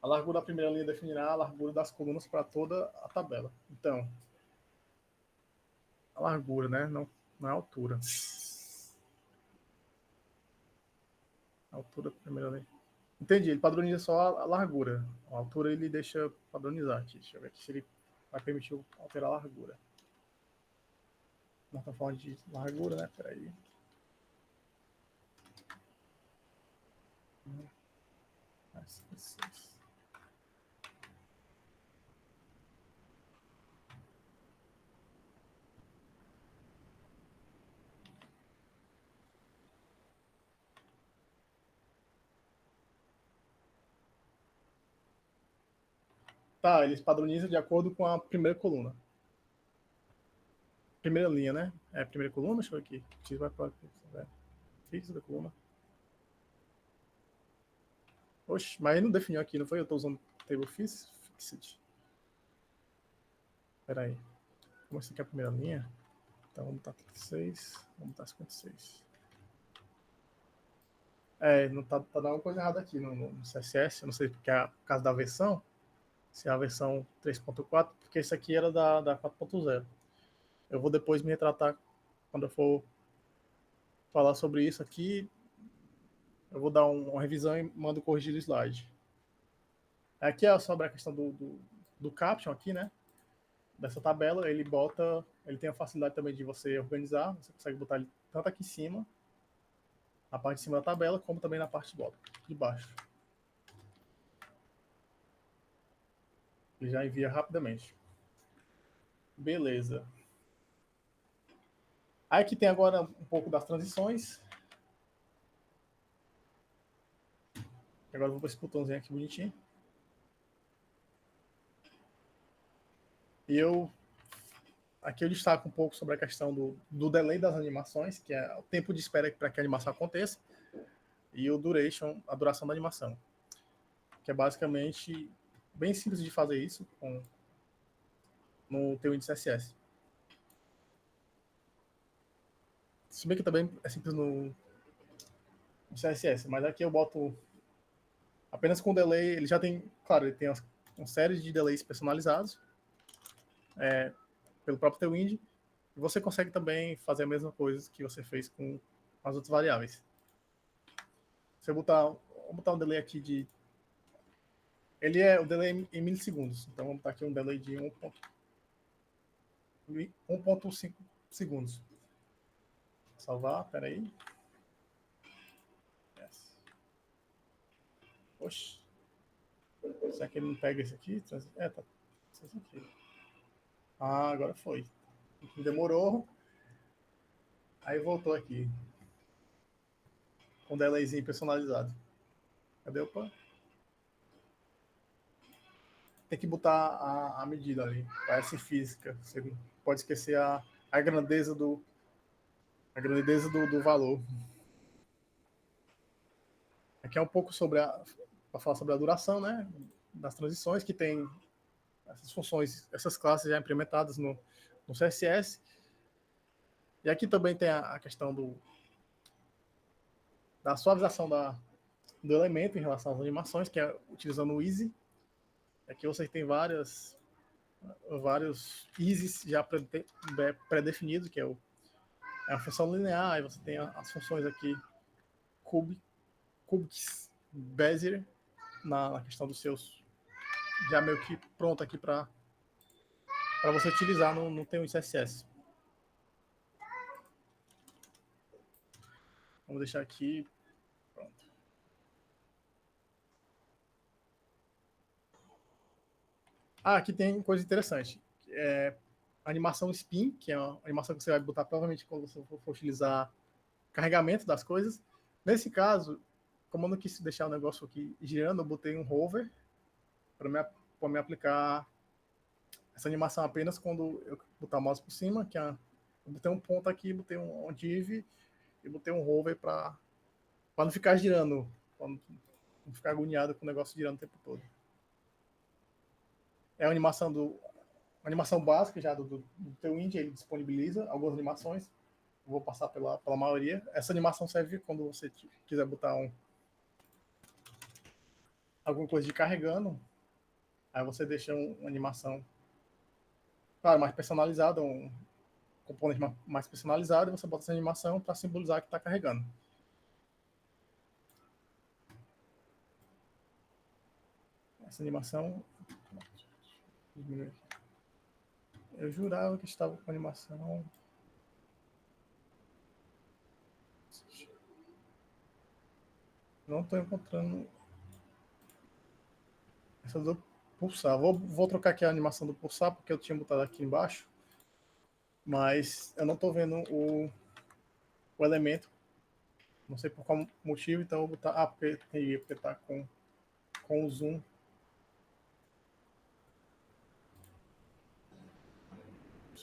A largura da primeira linha definirá a largura das colunas para toda a tabela. Então, a largura, né? Não é a altura. A altura da primeira linha. Entendi, ele padroniza só a largura. A altura ele deixa padronizar aqui. Deixa eu ver aqui se ele vai permitir alterar a largura. Nós estamos falando de largura, né? Peraí. Tá, eles padronizam de acordo com a primeira coluna. Primeira linha, né? É a primeira coluna? Deixa eu ver aqui. X vai para fixo da coluna. Oxe, mas ele não definiu aqui, não foi? Eu estou usando table fixed. Espera aí. Como essa aqui é a primeira linha? Então vamos botar 36, vamos botar 56. Não tá dando uma coisa errada aqui no CSS. Eu não sei porque é por causa da versão. Se é a versão 3.4, porque esse aqui era da 4.0. Eu vou depois me retratar quando eu for falar sobre isso aqui. Eu vou dar uma revisão e mando corrigir o slide. Aqui é sobre a questão do caption aqui, né? Dessa tabela, ele tem a facilidade também de você organizar, você consegue botar ele tanto aqui em cima, na parte de cima da tabela, como também na parte de baixo. Ele já envia rapidamente. Beleza. Aí aqui tem agora um pouco das transições. Agora eu vou para esse botãozinho aqui bonitinho. E aqui eu destaco um pouco sobre a questão do delay das animações, que é o tempo de espera para que a animação aconteça, e o duration, a duração da animação, que é basicamente bem simples de fazer isso no teu índice CSS. Se bem que também é simples no CSS, mas aqui eu boto apenas com delay. Ele já tem, claro, ele tem uma série de delays personalizados pelo próprio Tailwind. E você consegue também fazer a mesma coisa que você fez com as outras variáveis. Se eu vou botar um delay aqui de. Ele é o delay em milissegundos. Então vamos botar aqui um delay de 1.5 segundos. Salvar, peraí. Yes. Oxe. Será que ele não pega esse aqui? Tá. Esse aqui. Ah, agora foi. Demorou. Aí voltou aqui. Com um delayzinho personalizado. Cadê? Opa? Tem que botar a medida ali. Parece física. Você não pode esquecer a grandeza do valor. Aqui é um pouco para falar sobre a duração, né? Das transições, que tem essas funções, essas classes já implementadas no CSS. E aqui também tem a questão da suavização do elemento em relação às animações, que é utilizando o Easy. Aqui você tem vários Easys já pré-definidos, que é a função linear, aí você tem as funções aqui Cubics, Bezier, na questão dos seus, já meio que pronto aqui para para você utilizar no teu CSS. Vamos deixar aqui. Pronto. Aqui tem coisa interessante. A animação spin, que é uma animação que você vai botar provavelmente quando você for utilizar carregamento das coisas. Nesse caso, como eu não quis deixar o negócio aqui girando, eu botei um hover para me aplicar essa animação apenas quando eu botar o mouse por cima, eu botei um ponto aqui, botei um div e botei um hover para não ficar girando, para não ficar agoniado com o negócio girando o tempo todo. É a animação básica já do Tailwind, ele disponibiliza algumas animações. Eu vou passar pela maioria. Essa animação serve quando você quiser botar alguma coisa de carregando. Aí você deixa uma animação, claro, mais personalizada, um componente mais personalizado, e você bota essa animação para simbolizar que está carregando. Essa animação. Eu jurava que estava com animação. Não estou encontrando essa do pulsar. Vou trocar aqui a animação do pulsar, porque eu tinha botado aqui embaixo. Mas eu não estou vendo o elemento. Não sei por qual motivo, então eu vou botar. Porque está com o zoom.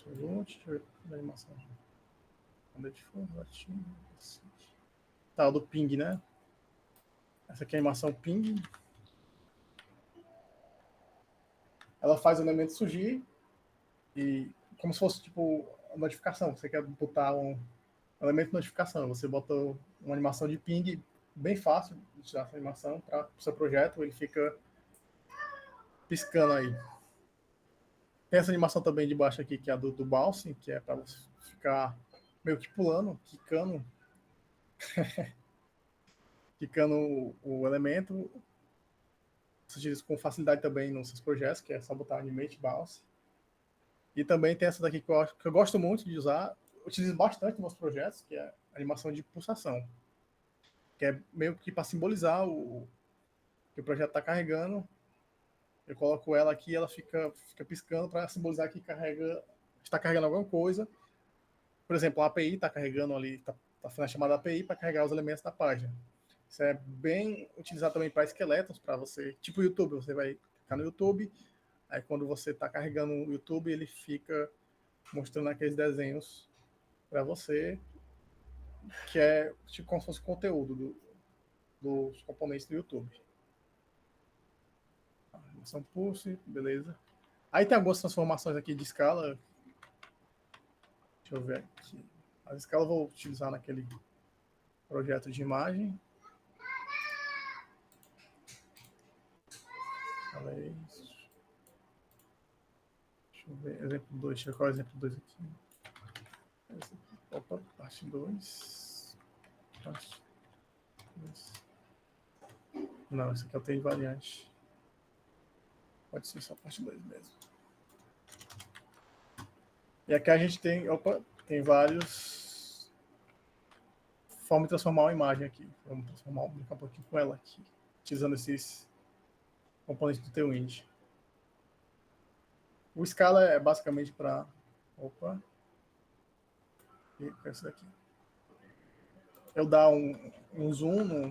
Absolute, deixa eu ver a animação. Quando eu for, tá, o do ping, né? Essa aqui é a animação ping. Ela faz o elemento surgir e como se fosse tipo notificação. Você quer botar um elemento de notificação, você bota uma animação de ping bem fácil de tirar essa animação para o seu projeto, ele fica piscando aí. Tem essa animação também de baixo aqui, que é a do bouncing, que é para você ficar meio que pulando, quicando, quicando o elemento. Você utiliza com facilidade também nos seus projetos, que é só botar animate bounce. E também tem essa daqui que eu gosto muito de usar, utilizo bastante nos meus projetos, que é a animação de pulsação, que é meio que para simbolizar que o projeto está carregando. Eu coloco ela aqui, ela fica piscando para simbolizar que está carregando alguma coisa. Por exemplo, a API está carregando ali, está fazendo a chamada API para carregar os elementos da página. Isso é bem utilizado também para esqueletos, para você, tipo o YouTube, você vai ficar no YouTube, aí quando você está carregando o YouTube, ele fica mostrando aqueles desenhos para você, que é tipo como se fosse conteúdo dos componentes do YouTube. Animação pulse, beleza. Aí tem algumas transformações aqui de escala. Deixa eu ver aqui. A escala eu vou utilizar naquele projeto de imagem. Deixa eu ver. Exemplo 2. Deixa eu ver qual é o exemplo 2 aqui. Opa, parte 2. Parte 2. Não, esse aqui eu tenho variante. Pode ser só parte 2 mesmo. E aqui a gente tem vários formas de transformar uma imagem aqui. Vamos brincar um pouquinho com ela aqui, utilizando esses componentes do Tailwind. O Scala é basicamente para... Opa. E esse daqui. Eu dar um zoom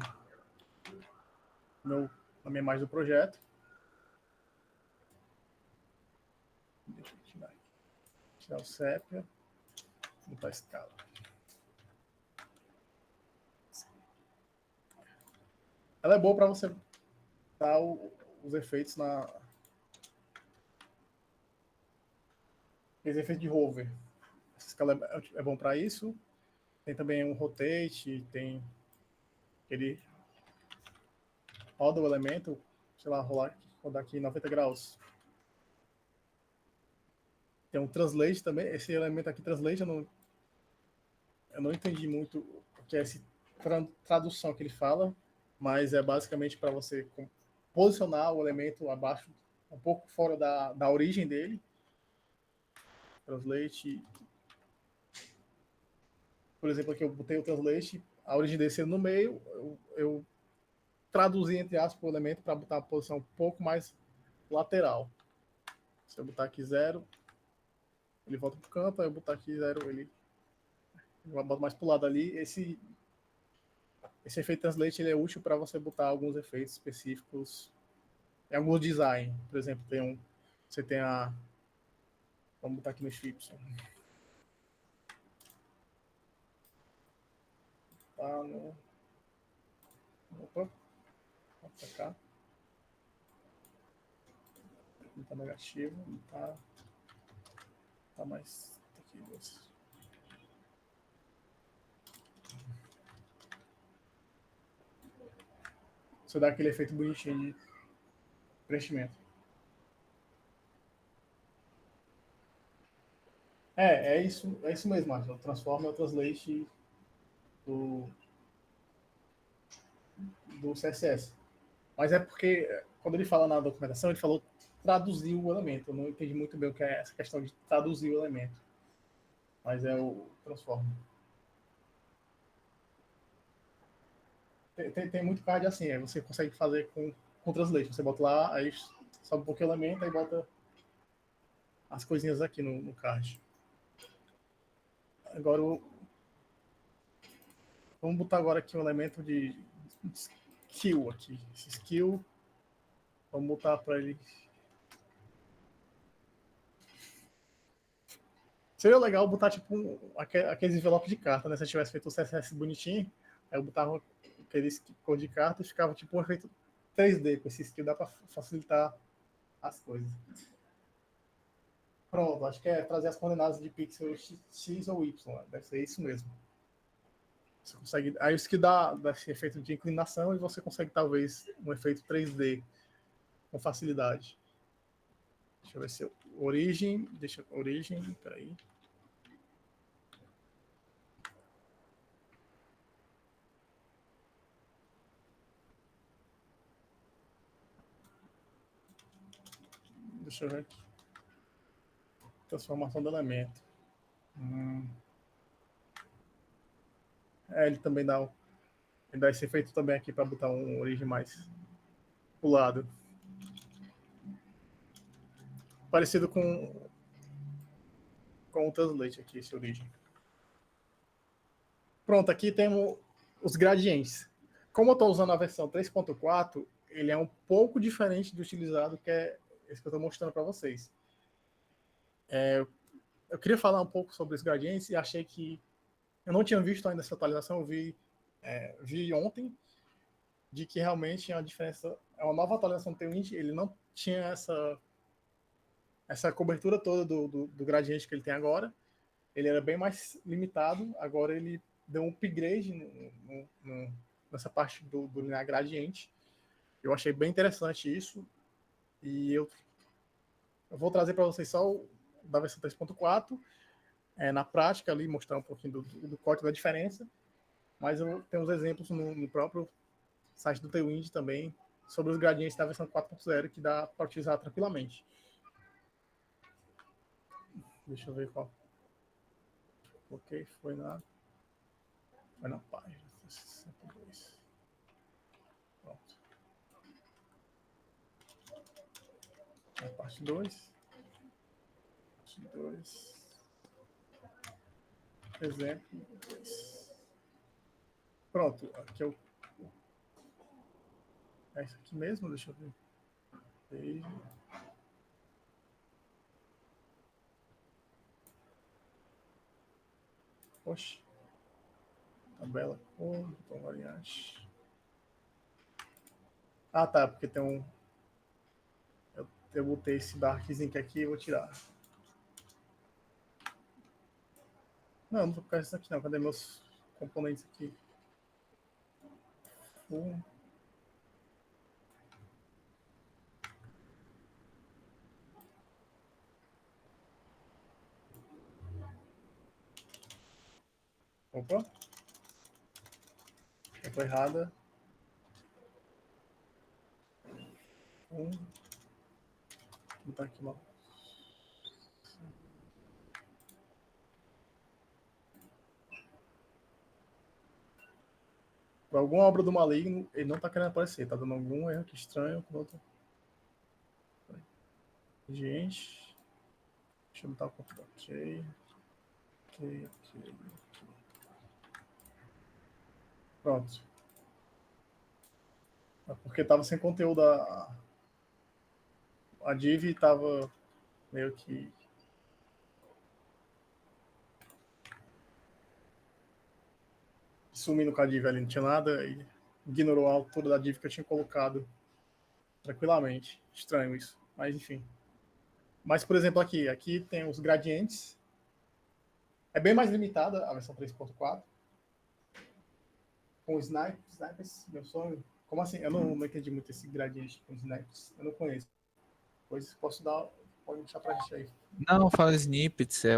na minha imagem do projeto. Deixa eu tirar o sépia. Botar a escala. Ela é boa para você dar os efeitos Esse efeito de hover. Essa escala é bom para isso. Tem também um rotate, tem aquele roda o elemento, sei lá, rodar aqui 90 graus. Tem um translate também. Esse elemento aqui, translate, eu não entendi muito o que é essa tradução que ele fala, mas é basicamente para você posicionar o elemento abaixo, um pouco fora da origem dele, translate. Por exemplo, aqui eu botei o translate, a origem desse no meio, eu traduzi, entre aspas, o elemento para botar a posição um pouco mais lateral. Se eu botar aqui 0, ele volta para o canto, aí eu botar aqui 0, ele vai botar mais para o lado ali. Esse efeito translate ele é útil para você botar alguns efeitos específicos em alguns design. Por exemplo, você tem a... Vamos botar aqui no chips. Tá no... Opa, vamos pra cá. Não tá negativo, não tá... Tá mais... Tá aqui, você dá aquele efeito bonitinho de preenchimento. É isso mesmo, Marcos. Transforma o translate do, do CSS. Mas é porque, quando ele fala na documentação, ele falou traduzir o elemento. Eu não entendi muito bem o que é essa questão de traduzir o elemento. Mas é o transforma. Tem muito card assim, você consegue fazer com translate. Você bota lá, aí sobe um pouquinho o elemento, aí bota as coisinhas aqui no card. Agora, vamos botar agora aqui um elemento de skill aqui. Esse skill, vamos botar para ele. Seria legal botar tipo aqueles envelopes de carta, né? Se eu tivesse feito o CSS bonitinho, aí eu botava aqueles cor de carta e ficava tipo um efeito 3D com esse skill, dá para facilitar as coisas. Pronto, acho que é trazer as coordenadas de pixel X ou Y, deve ser isso mesmo. Você consegue, aí isso que dá esse efeito de inclinação e você consegue talvez um efeito 3D com facilidade. Deixa eu ver se origem, peraí. Deixa eu ver aqui. Transformação do elemento. Ele também dá esse efeito também aqui para botar uma origem mais pro lado. Parecido com o Translate aqui, esse origem. Pronto, aqui temos os gradientes. Como eu estou usando a versão 3.4, ele é um pouco diferente do utilizado, que é esse que eu estou mostrando para vocês. Eu queria falar um pouco sobre os gradientes e achei que eu não tinha visto ainda essa atualização, eu vi ontem, de que realmente é uma diferença, é uma nova atualização do Tailwind, ele não tinha essa cobertura toda do gradiente que ele tem agora, ele era bem mais limitado, agora ele deu um upgrade nessa parte do linear gradiente. Eu achei bem interessante isso, e eu vou trazer para vocês só da versão 3.4, na prática ali, mostrar um pouquinho do código da diferença, mas eu tenho uns exemplos no próprio site do Tailwind também, sobre os gradientes da versão 4.0, que dá para utilizar tranquilamente. Deixa eu ver qual. Ok, foi na página 62. Pronto. A parte 2. Parte 2. Exemplo 2. Pronto, aqui é isso aqui mesmo, deixa eu ver. Page. Oxe. Tabela com botão variante. Ah, tá, porque tem um... Eu botei esse darkzinho aqui e vou tirar. Não vou ficar isso aqui não. Cadê meus componentes aqui? Opa. Eu tô errada. Vou botar aqui uma... Por alguma obra do maligno, ele não está querendo aparecer. Tá dando algum erro aqui estranho. Gente. Deixa eu botar o computador. Ok. Pronto. É porque estava sem conteúdo. A div estava meio que sumindo com a div ali. Não tinha nada. E ignorou a altura da div que eu tinha colocado tranquilamente. Estranho isso. Mas enfim. Mas, por exemplo, aqui tem os gradientes. É bem mais limitada a versão 3.4. Com snipers, meu sonho. Como assim? Eu não entendi muito esse gradiente com snipers. Eu não conheço. Depois pode deixar pra gente aí. Não, fala snippets, é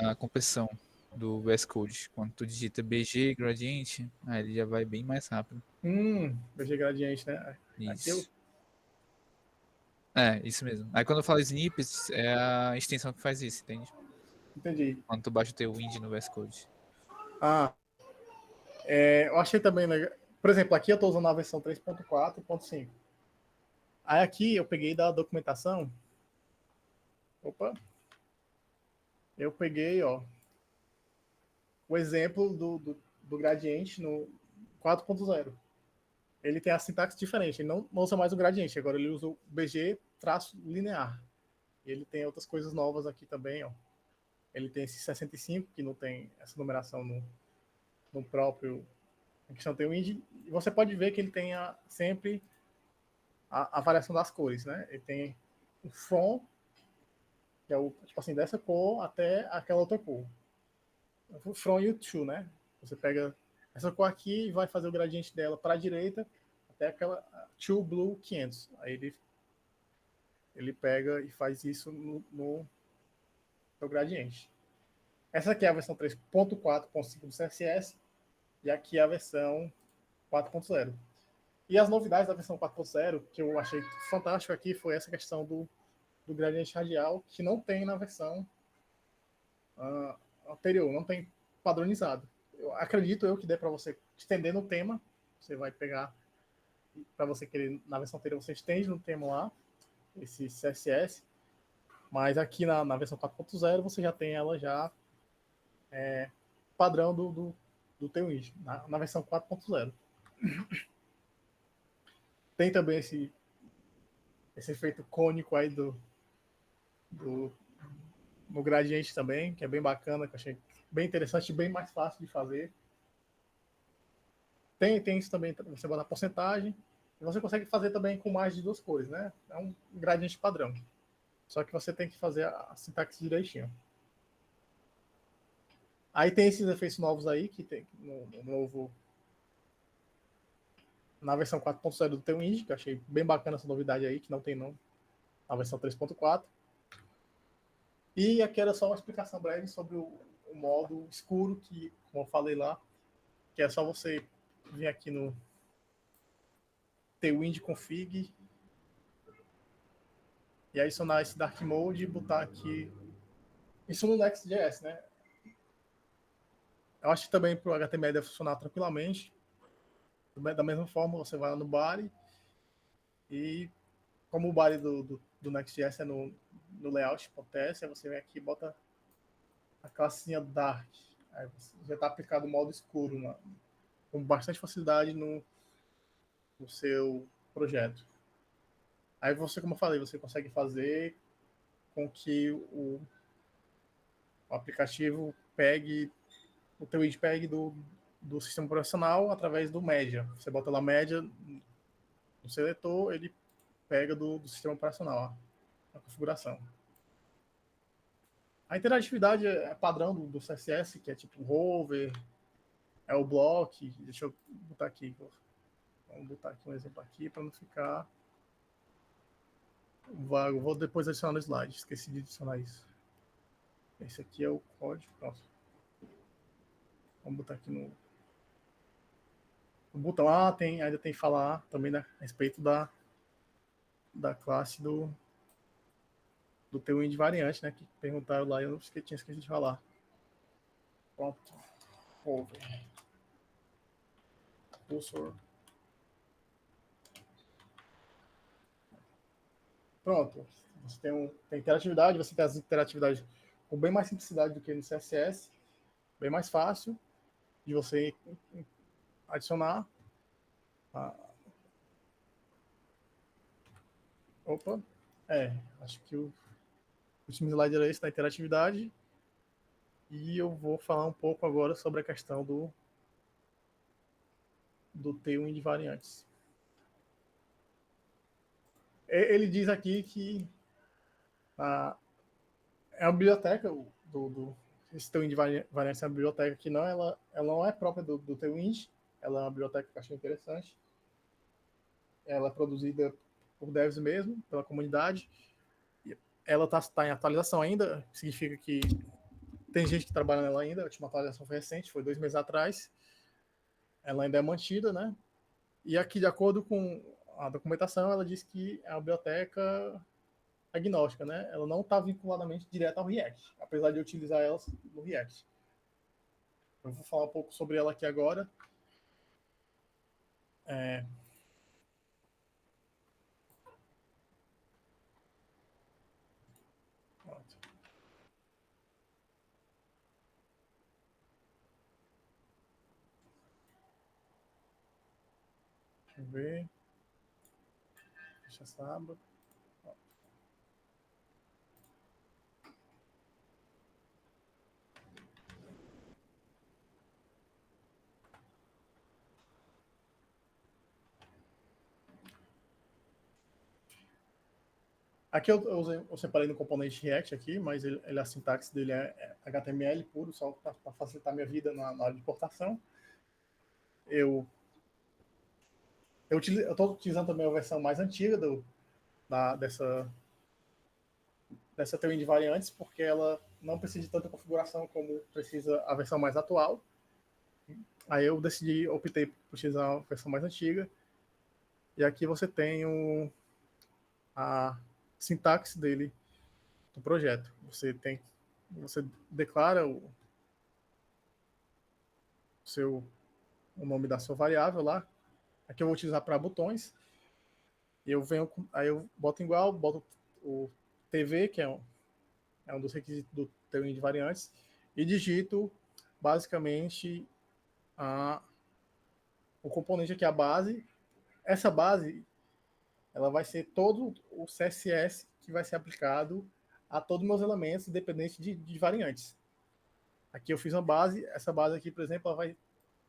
a compressão do VS Code. Quando tu digita BG gradiente, aí ele já vai bem mais rápido. BG gradiente, né? Aqui eu Isso. É, isso mesmo. Aí quando eu falo snippets, é a extensão que faz isso, entende? entendi. Quando tu baixa o teu wind no VS Code. Ah, eu achei também legal. Por exemplo, aqui eu estou usando a versão 3.4.5. Aí aqui eu peguei da documentação. Opa, eu peguei, ó, o exemplo do gradiente no 4.0. Ele tem a sintaxe diferente. Ele não usa mais o gradiente, agora ele usa o BG traço linear. Ele tem outras coisas novas aqui também, ó. Ele tem esse 65, que não tem essa numeração no próprio. A questão tem o IND. E você pode ver que ele tem sempre a variação das cores, né? Ele tem o from, que é o, tipo assim, dessa cor até aquela outra cor. O from e o to, né? Você pega essa cor aqui e vai fazer o gradiente dela para a direita até aquela to blue 500. Aí ele pega e faz isso no gradiente. Essa aqui é a versão 3.4.5 do CSS e aqui é a versão 4.0. E as novidades da versão 4.0 que eu achei fantástico aqui foi essa questão do gradiente radial, que não tem na versão anterior, não tem padronizado. Eu acredito que dê para você estender no tema. Você vai pegar, para você querer, na versão anterior, você estende no tema lá, esse CSS, mas aqui na versão 4.0 você já tem ela já padrão do teu engine, na versão 4.0. Tem também esse efeito cônico aí do no gradiente também, que é bem bacana, que eu achei bem interessante e bem mais fácil de fazer. Tem isso também, você bota a porcentagem, e você consegue fazer também com mais de duas cores, né? É um gradiente padrão. Só que você tem que fazer a sintaxe direitinho. Aí tem esses efeitos novos aí, que tem no novo. Na versão 4.0 do teu Indie, que eu achei bem bacana essa novidade aí, que não tem não, na versão 3.4. E aqui era só uma explicação breve sobre o modo escuro, que, como eu falei lá, que é só você vir aqui no Tailwind config e adicionar esse dark mode e botar aqui isso no Next.js, né? Eu acho que também para o HTML deve funcionar tranquilamente. Da mesma forma, você vai lá no body e como o body do Next.js é no layout.ts, aí você vem aqui e bota a classinha dark. Aí você já está aplicado o modo escuro com bastante facilidade no seu projeto. Aí você, como eu falei, você consegue fazer com que o aplicativo pegue o teu IDPEG do sistema operacional através do média. Você bota lá média no seletor, ele pega do sistema operacional a configuração. A interatividade é padrão do CSS, que é tipo hover, é o block. Deixa eu botar aqui. Vamos botar aqui um exemplo aqui para não ficar vago. Vou depois adicionar no slide. Esqueci de adicionar isso. Esse aqui é o código. Pronto. Vamos botar aqui no botão. Ainda tem que falar também, né, a respeito da classe do teu ind variante, né? Que perguntaram lá, eu tinha esquecido de falar. Pronto. Over. cursor. Pronto. Você tem interatividade, você tem as interatividades com bem mais simplicidade do que no CSS, bem mais fácil de você adicionar. Opa, acho que o último slide era esse da interatividade. E eu vou falar um pouco agora sobre a questão do Tailwind de variantes. Ele diz aqui que é uma biblioteca esse Tailwind de variantes é uma biblioteca que ela não é própria do Tailwind, ela é uma biblioteca que eu achei interessante. Ela é produzida por devs mesmo, pela comunidade. Ela tá em atualização ainda, significa que tem gente que trabalha nela ainda. A última atualização foi recente, foi 2 meses atrás. Ela ainda é mantida, né? E aqui, de acordo com a documentação, ela diz que é uma biblioteca agnóstica, né? Ela não está vinculadamente direto ao React, apesar de eu utilizar ela no React. Eu vou falar um pouco sobre ela aqui agora. Pronto. Deixa eu ver. Deixa essa aba. Aqui eu separei no componente React aqui, mas a sintaxe dele é HTML puro, só para facilitar minha vida na hora de importação. Eu estou utilizando também a versão mais antiga dessa Tailwind de variantes, porque ela não precisa de tanta configuração como precisa a versão mais atual. Aí eu optei por utilizar a versão mais antiga. E aqui você tem a sintaxe dele do projeto. Você declara o nome da sua variável lá. Aqui eu vou utilizar para botões. E aí eu boto igual, boto o TV, que é um dos requisitos do Tailwind de variantes, e digito basicamente o componente aqui, a base. Essa base ela vai ser todo o CSS que vai ser aplicado a todos os meus elementos, independente de variantes. Aqui eu fiz uma base, essa base aqui, por exemplo,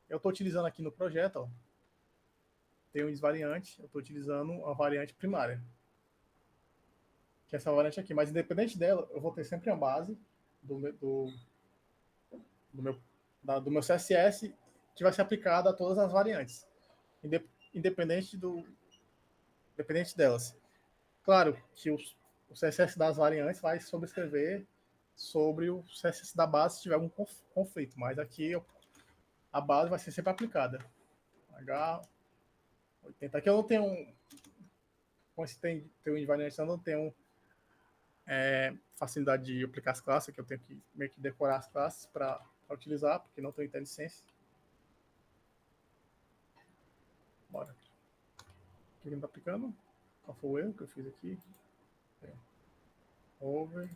eu estou utilizando aqui no projeto, ó, tem um variante, eu estou utilizando a variante primária, que é essa variante aqui, mas independente dela, eu vou ter sempre a base do meu CSS que vai ser aplicada a todas as variantes, independente independente delas. Claro que o CSS das variantes vai sobrescrever sobre o CSS da base se tiver algum conflito, mas aqui a base vai ser sempre aplicada. H80. Aqui eu não tenho, como esse tem um invariante, eu não tenho facilidade de aplicar as classes, que eu tenho que meio que decorar as classes para utilizar, porque não tenho IntelliSense. Bora. O que ele está aplicando? Qual foi o erro que eu fiz aqui? Over.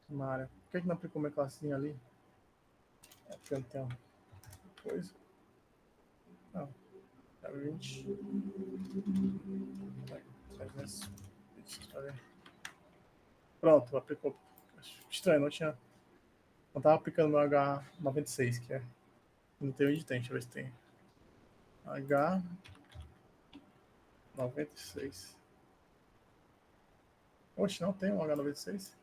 Mara. Por que não aplicou minha classinha ali? É porque eu não tenho coisa. Não. 20. Pronto, aplicou. Estranho, não tinha. Não tava aplicando no H96, que é. Não tem onde tem, deixa eu ver se tem. H96. Oxe, não tem um H96?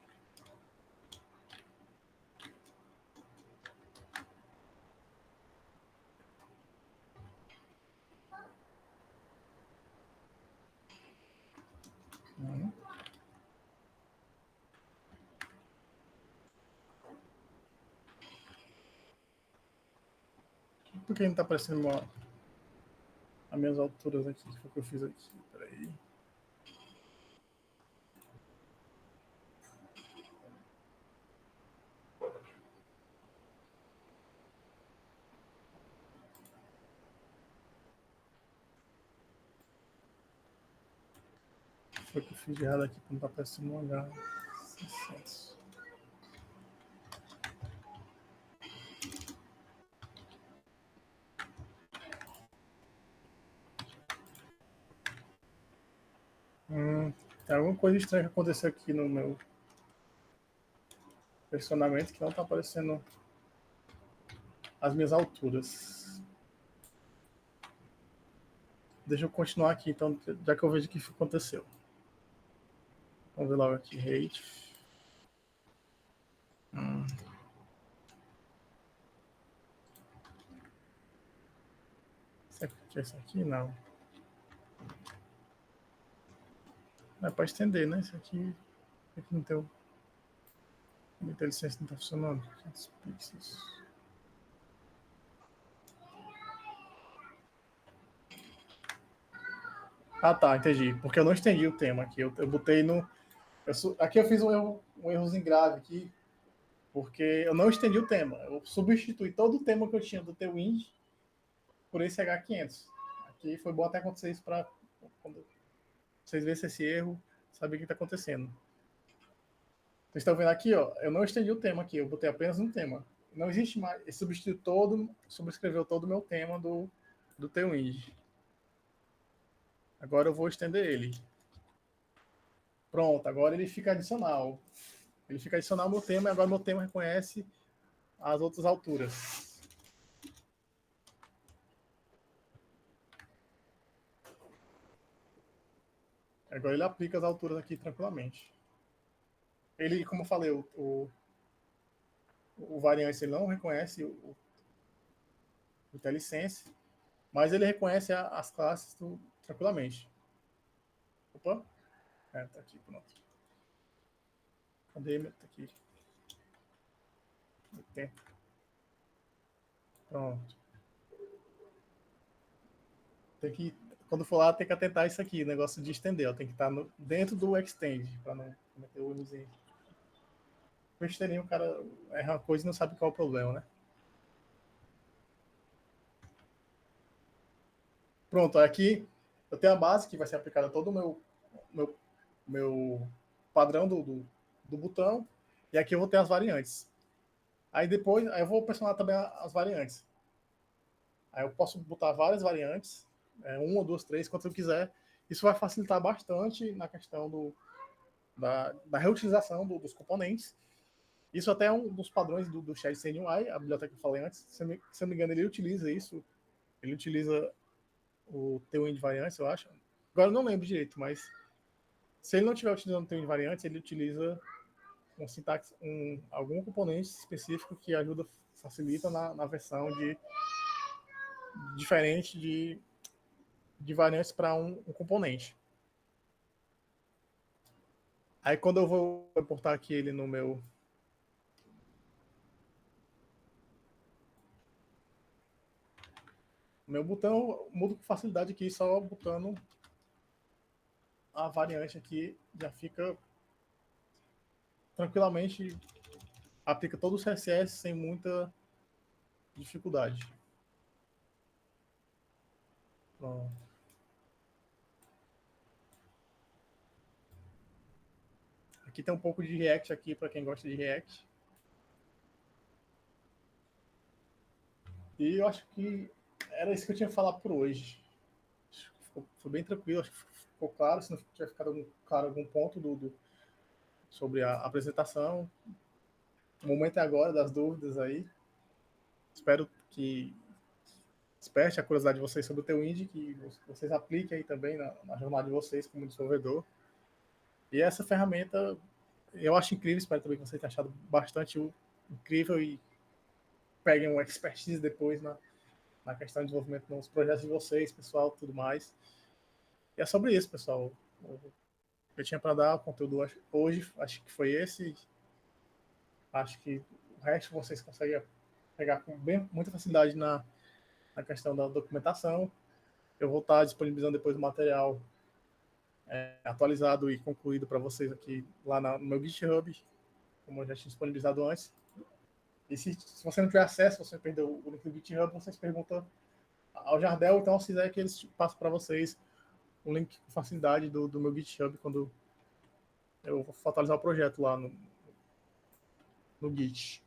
Uhum. Por que não tá aparecendo as minhas alturas aqui? Que foi o que eu fiz aqui? Peraí. foi que eu fiz de errado aqui para não estar aparecendo no H. 600. Tem alguma coisa estranha que aconteceu aqui no meu personamento que não está aparecendo as minhas alturas. Deixa eu continuar aqui, então, já que eu vejo o que aconteceu. Vamos ver logo aqui, rate. Esse aqui não. É para estender, né? Esse aqui não tem. A IntelliSense não está funcionando. 500 pixels. Ah, tá, entendi. Porque eu não estendi o tema aqui. Eu botei no. Aqui eu fiz um errozinho grave aqui, porque eu não estendi o tema. Eu substituí todo o tema que eu tinha do Tailwind por esse H500. Aqui foi bom até acontecer isso para quando vocês verem esse erro, saber o que está acontecendo. Vocês estão vendo aqui, ó, eu não estendi o tema aqui, eu botei apenas um tema. Não existe mais, ele subscreveu todo o meu tema do Tailwind. Agora eu vou estender ele. Pronto, agora ele fica adicional. Ele fica adicional ao meu tema e agora meu tema reconhece as outras alturas. Agora ele aplica as alturas aqui tranquilamente. Ele, como eu falei, o variance ele não reconhece o IntelliSense, mas ele reconhece as classes tranquilamente. Opa, tá aqui, pronto. Cadê? Tá aqui. 80. Pronto. Tem que, quando for lá, tem que atentar isso aqui, negócio de estender, ó, tem que estar dentro do extend, para não cometer o errozinho. Besteirinho, o cara erra uma coisa e não sabe qual é o problema, né? Pronto, aqui eu tenho a base que vai ser aplicada todo o meu padrão do botão, e aqui eu vou ter as variantes. Aí depois, aí eu vou personalizar também as variantes. Aí eu posso botar várias variantes, uma, duas, três, quanto eu quiser. Isso vai facilitar bastante na questão da reutilização dos componentes. Isso até é um dos padrões do Shad CNUI, a biblioteca que eu falei antes. Se eu não me engano, ele utiliza isso. Ele utiliza o Tailwind Variance, eu acho. Agora eu não lembro direito, mas se ele não estiver utilizando o Tailwind Variance, ele utiliza um sintaxe, algum componente específico que ajuda, facilita na versão diferente de variantes para um componente. Aí quando eu vou importar aqui ele no meu botão, eu mudo com facilidade aqui, só botando a variante aqui, já fica tranquilamente, aplica todo o CSS sem muita dificuldade. Pronto. Aqui tem um pouco de React aqui para quem gosta de React. E eu acho que era isso que eu tinha que falar por hoje. Foi bem tranquilo, acho que ficou claro. Se não tiver ficado claro algum ponto sobre a apresentação, o momento é agora das dúvidas aí. Espero que desperte a curiosidade de vocês sobre o Tailwind, que vocês apliquem aí também na jornada de vocês como desenvolvedor. E essa ferramenta eu acho incrível, espero também que vocês tenham achado bastante incrível e peguem um expertise depois na questão de desenvolvimento nos projetos de vocês, pessoal, tudo mais. E é sobre isso, pessoal. Eu tinha para dar o conteúdo hoje, acho que foi esse. Acho que o resto vocês conseguem pegar com muita facilidade na questão da documentação. Eu vou estar disponibilizando depois o material atualizado e concluído para vocês aqui lá no meu GitHub, como eu já tinha disponibilizado antes. E se você não tiver acesso, você perdeu o link do GitHub, vocês perguntam ao Jardel, então se quiser que eles passem para vocês um link com facilidade do meu GitHub quando eu vou atualizar o projeto lá no Git.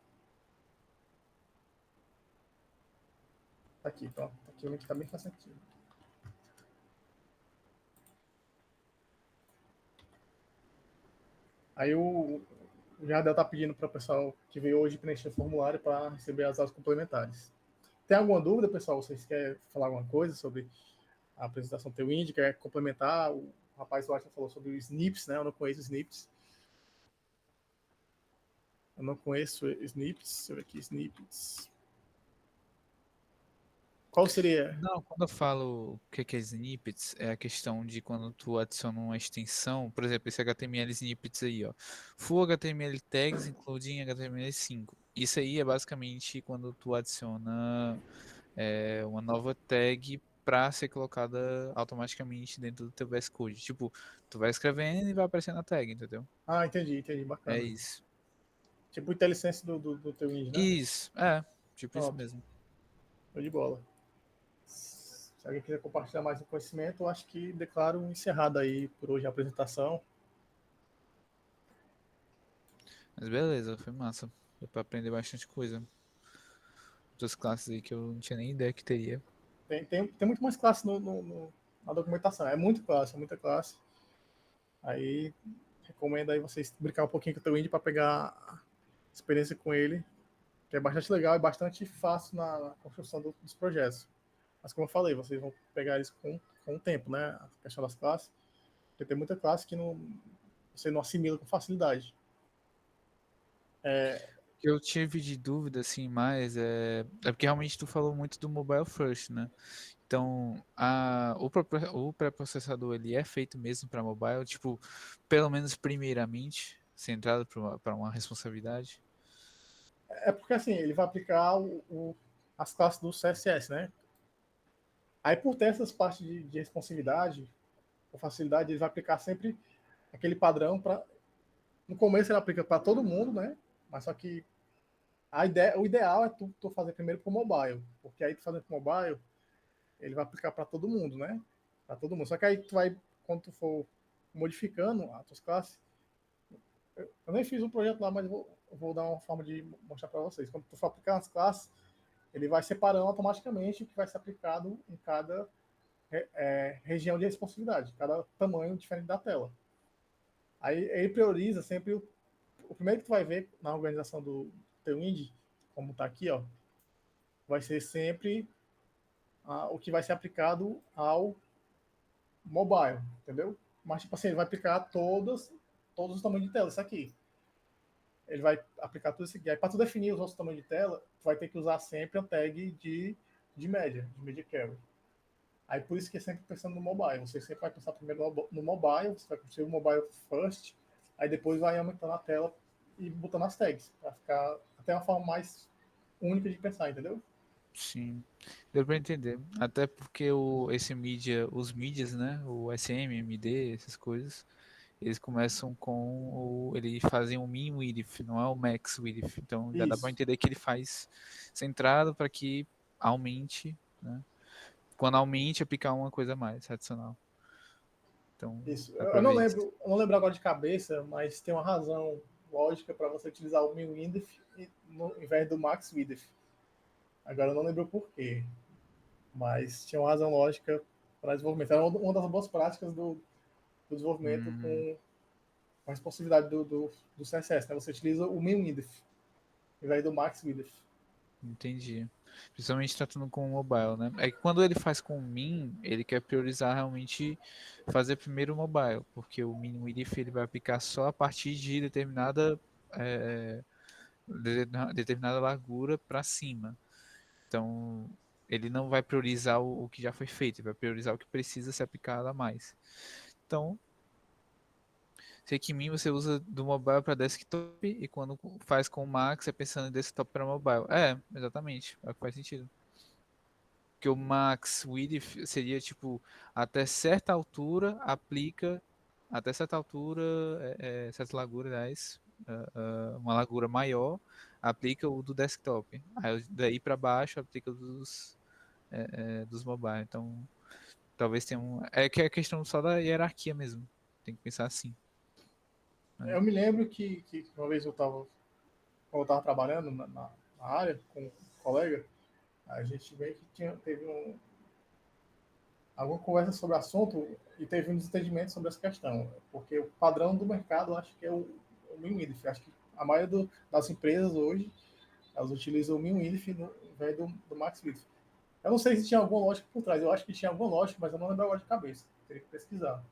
Tá aqui, tá? Aqui o link tá bem fácil aqui. Aí o Jardel tá pedindo para o pessoal que veio hoje preencher o formulário para receber as aulas complementares. Tem alguma dúvida, pessoal? Vocês querem falar alguma coisa sobre a apresentação do Tailwind? Quer complementar? O rapaz Watson falou sobre o Snips, né? Eu não conheço Snips. Eu não conheço Snips. Deixa eu ver aqui, Snippets. Qual seria? Não, quando eu falo o que é snippets, é a questão de quando tu adiciona uma extensão, por exemplo, esse HTML snippets aí, ó. Full HTML tags including HTML5. Isso aí é basicamente quando tu adiciona uma nova tag para ser colocada automaticamente dentro do teu VS Code. Tipo, tu vai escrevendo e vai aparecendo a tag, entendeu? Ah, entendi, É bacana. isso. Tipo IntelliSense do Tailwind, né? Isso, tipo isso Pronto, mesmo. show de bola. Se alguém quiser compartilhar mais um conhecimento, eu acho que declaro encerrado aí por hoje a apresentação. Mas beleza, foi massa. Deu pra aprender bastante coisa. Outras classes aí que eu não tinha nem ideia que teria. Tem muito mais classe na documentação. É muito classe, é muita classe. Aí recomendo aí vocês brincar um pouquinho com o teu indie para pegar experiência com ele, que é bastante legal e bastante fácil na construção dos projetos. Mas como eu falei, vocês vão pegar isso com o tempo, né? A questão das classes. Porque tem muita classe que você não assimila com facilidade. O que eu tive de dúvida, assim, mais é porque realmente tu falou muito do mobile first, né? Então, o pré-processador, ele é feito mesmo para mobile, tipo, pelo menos primeiramente, centrado para uma responsabilidade. É porque assim, ele vai aplicar as classes do CSS, né? Aí por ter essas partes de responsividade, ou facilidade, ele vai aplicar sempre aquele padrão para. No começo ele aplica para todo mundo, né? Mas só que o ideal é tu fazer primeiro para o mobile, porque aí tu fazendo para o mobile, ele vai aplicar para todo mundo, né? Para todo mundo. Só que aí tu vai, quando tu for modificando as tuas classes, eu nem fiz um projeto lá, mas eu vou dar uma forma de mostrar para vocês. Quando tu for aplicar as classes, ele vai separando automaticamente o que vai ser aplicado em cada região de responsividade, cada tamanho diferente da tela. Aí ele prioriza sempre o primeiro que tu vai ver na organização do teu indie, como está aqui, ó, vai ser sempre o que vai ser aplicado ao mobile, entendeu? Mas, tipo assim, ele vai aplicar todos os tamanhos de tela, isso aqui. Ele vai aplicar tudo isso aqui. Aí, para tu definir os outros tamanhos de tela, tu vai ter que usar sempre a tag de média, de media carry. Aí, por isso que é sempre pensando no mobile. Você sempre vai pensar primeiro no mobile, você vai construir o mobile first, aí depois vai aumentando a tela e botando as tags, para ficar até uma forma mais única de pensar, entendeu? Sim, deu para entender. Até porque os mídias, né? O SM, MD, essas coisas, eles começam eles fazem o min width, não é o max width. Então já dá para Isso, entender que ele faz centrado para que aumente, né? Quando aumente, aplicar uma coisa a mais, adicional. Então, isso. dá Eu para não ver isso. lembro, eu não lembro agora de cabeça, mas tem uma razão lógica para você utilizar o min width no invés do max width. Agora eu não lembro por quê, mas tinha uma razão lógica para desenvolvimento. Era uma das boas práticas do desenvolvimento Hum, com a responsividade do CSS, né? Você utiliza o min width ao invés do max width. entendi. Principalmente tratando com o mobile, né? É que quando ele faz com o min, ele quer priorizar realmente fazer primeiro o mobile, porque o min width ele vai aplicar só a partir de é, determinada largura para cima. Então, ele não vai priorizar o que já foi feito, ele vai priorizar o que precisa ser aplicado a mais. Então, sei que mim você usa do mobile para desktop e quando faz com o Max é pensando em desktop para mobile. É, exatamente, é o que faz sentido. Porque o max width seria tipo até certa altura aplica até certa altura, certa largura, aliás, uma largura maior, aplica o do desktop. Aí daí para baixo aplica dos mobile. Então Talvez tenha um. É que é questão só da hierarquia mesmo. Tem que pensar assim. Né? Eu me lembro que uma vez quando eu estava trabalhando na área com um colega, a gente meio que teve alguma conversa sobre o assunto e teve um desentendimento sobre essa questão, porque o padrão do mercado acho que é o MinWidth. Acho que a maioria das empresas hoje elas utilizam o MinWidth no invés do MaxWidth. Eu não sei se tinha alguma lógica por trás, eu acho que tinha alguma lógica, mas eu não lembro agora de cabeça, teria que pesquisar.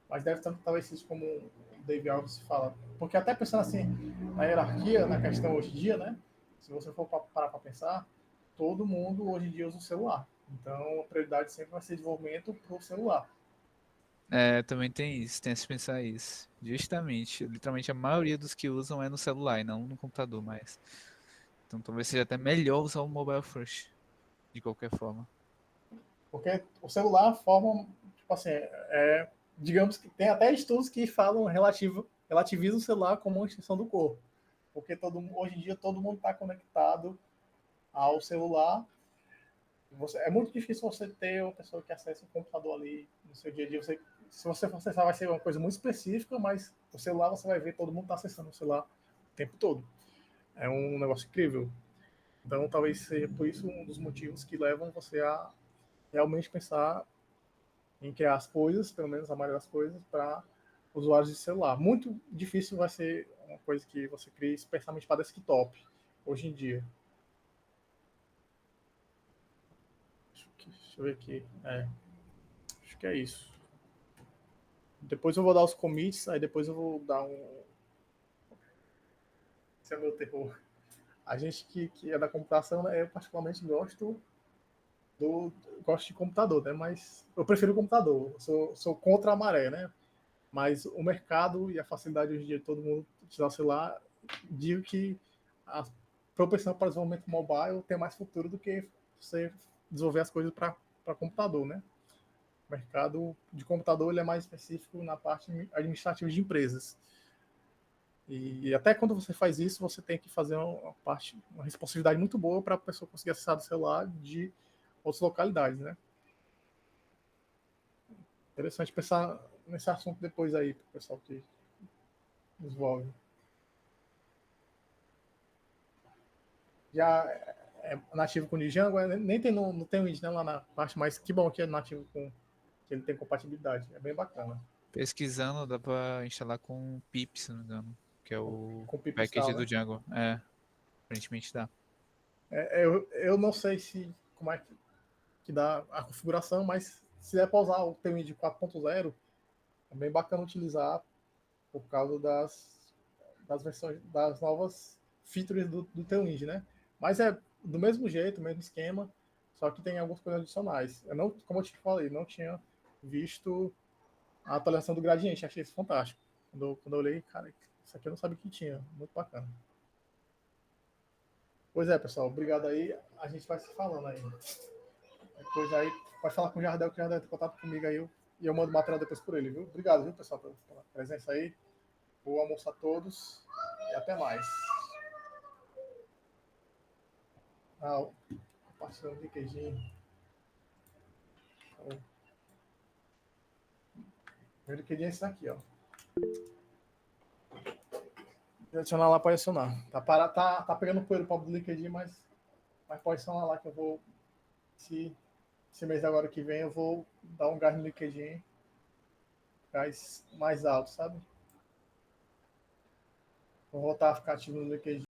Mas deve ter talvez seja como o Dave Alves fala, porque até pensando assim na hierarquia, na questão hoje em dia, né? Se você for parar para pensar, todo mundo hoje em dia usa o celular. Então a prioridade sempre vai ser desenvolvimento para o celular. É, também tem isso, tem que pensar isso. Justamente, literalmente a maioria dos que usam é no celular e não no computador mais. Então talvez seja até melhor usar o mobile first, de qualquer forma. Porque o celular forma, tipo assim, digamos que tem até estudos que falam relativizam o celular como uma extensão do corpo. Porque hoje em dia todo mundo está conectado ao celular. É muito difícil você ter uma pessoa que acesse um computador ali no seu dia a dia. Se você for acessar, vai ser uma coisa muito específica, mas o celular você vai ver todo mundo está acessando o celular o tempo todo. É um negócio incrível. Então, talvez seja por isso um dos motivos que levam você a realmente pensar em criar as coisas, pelo menos a maioria das coisas, para usuários de celular. Muito difícil vai ser uma coisa que você crie especialmente para desktop, hoje em dia. Deixa eu ver aqui. Acho que é isso. Depois eu vou dar os commits, aí depois eu vou dar um. Esse é o meu terror. A gente que é da computação, né, eu particularmente gosto de computador, né? Mas eu prefiro o computador. Sou contra a maré, né? Mas o mercado e a facilidade hoje em dia de todo mundo utilizar o celular, digo que a propensão para desenvolvimento mobile tem mais futuro do que você desenvolver as coisas para computador, né? O mercado de computador ele é mais específico na parte administrativa de empresas. E até quando você faz isso, você tem que fazer uma responsividade muito boa para a pessoa conseguir acessar o celular de outras localidades, né? Interessante pensar nesse assunto depois aí, para o pessoal que desenvolve. Já é nativo com o Django, nem tem não tem o id, né, lá na parte, mas que bom que é nativo com que ele tem compatibilidade, é bem bacana. Pesquisando, dá pra instalar com pip, se não me engano, que é o Com pip package install, do né? Django. É, aparentemente dá. Eu não sei se como é que dá a configuração, mas se der para usar o TMID 4.0, é bem bacana utilizar por causa das versões, das novas features do Tailwind, né? Mas é do mesmo jeito, mesmo esquema, só que tem algumas coisas adicionais. Eu não, como eu te falei, não tinha visto a atualização do gradiente, achei isso fantástico. Quando eu olhei, cara, isso aqui eu não sabia que tinha, muito bacana. Pois é, pessoal, obrigado aí, a gente vai se falando aí. Depois aí, pode falar com o Jardel, que o Jardel tem contato comigo aí, e eu mando material depois por ele, viu? Obrigado, viu, pessoal, pela presença aí. Boa almoço a todos e até mais. Ah, compartilhando de queijinho. O primeiro queijinho é esse daqui, ó. Vou adicionar lá para adicionar. Tá pegando poeira o pobre do LinkedIn, mas pode adicionar lá que eu vou. Se esse mês agora que vem eu vou dar um gás no LinkedIn, gás mais alto, sabe? Vou voltar a ficar ativo no LinkedIn.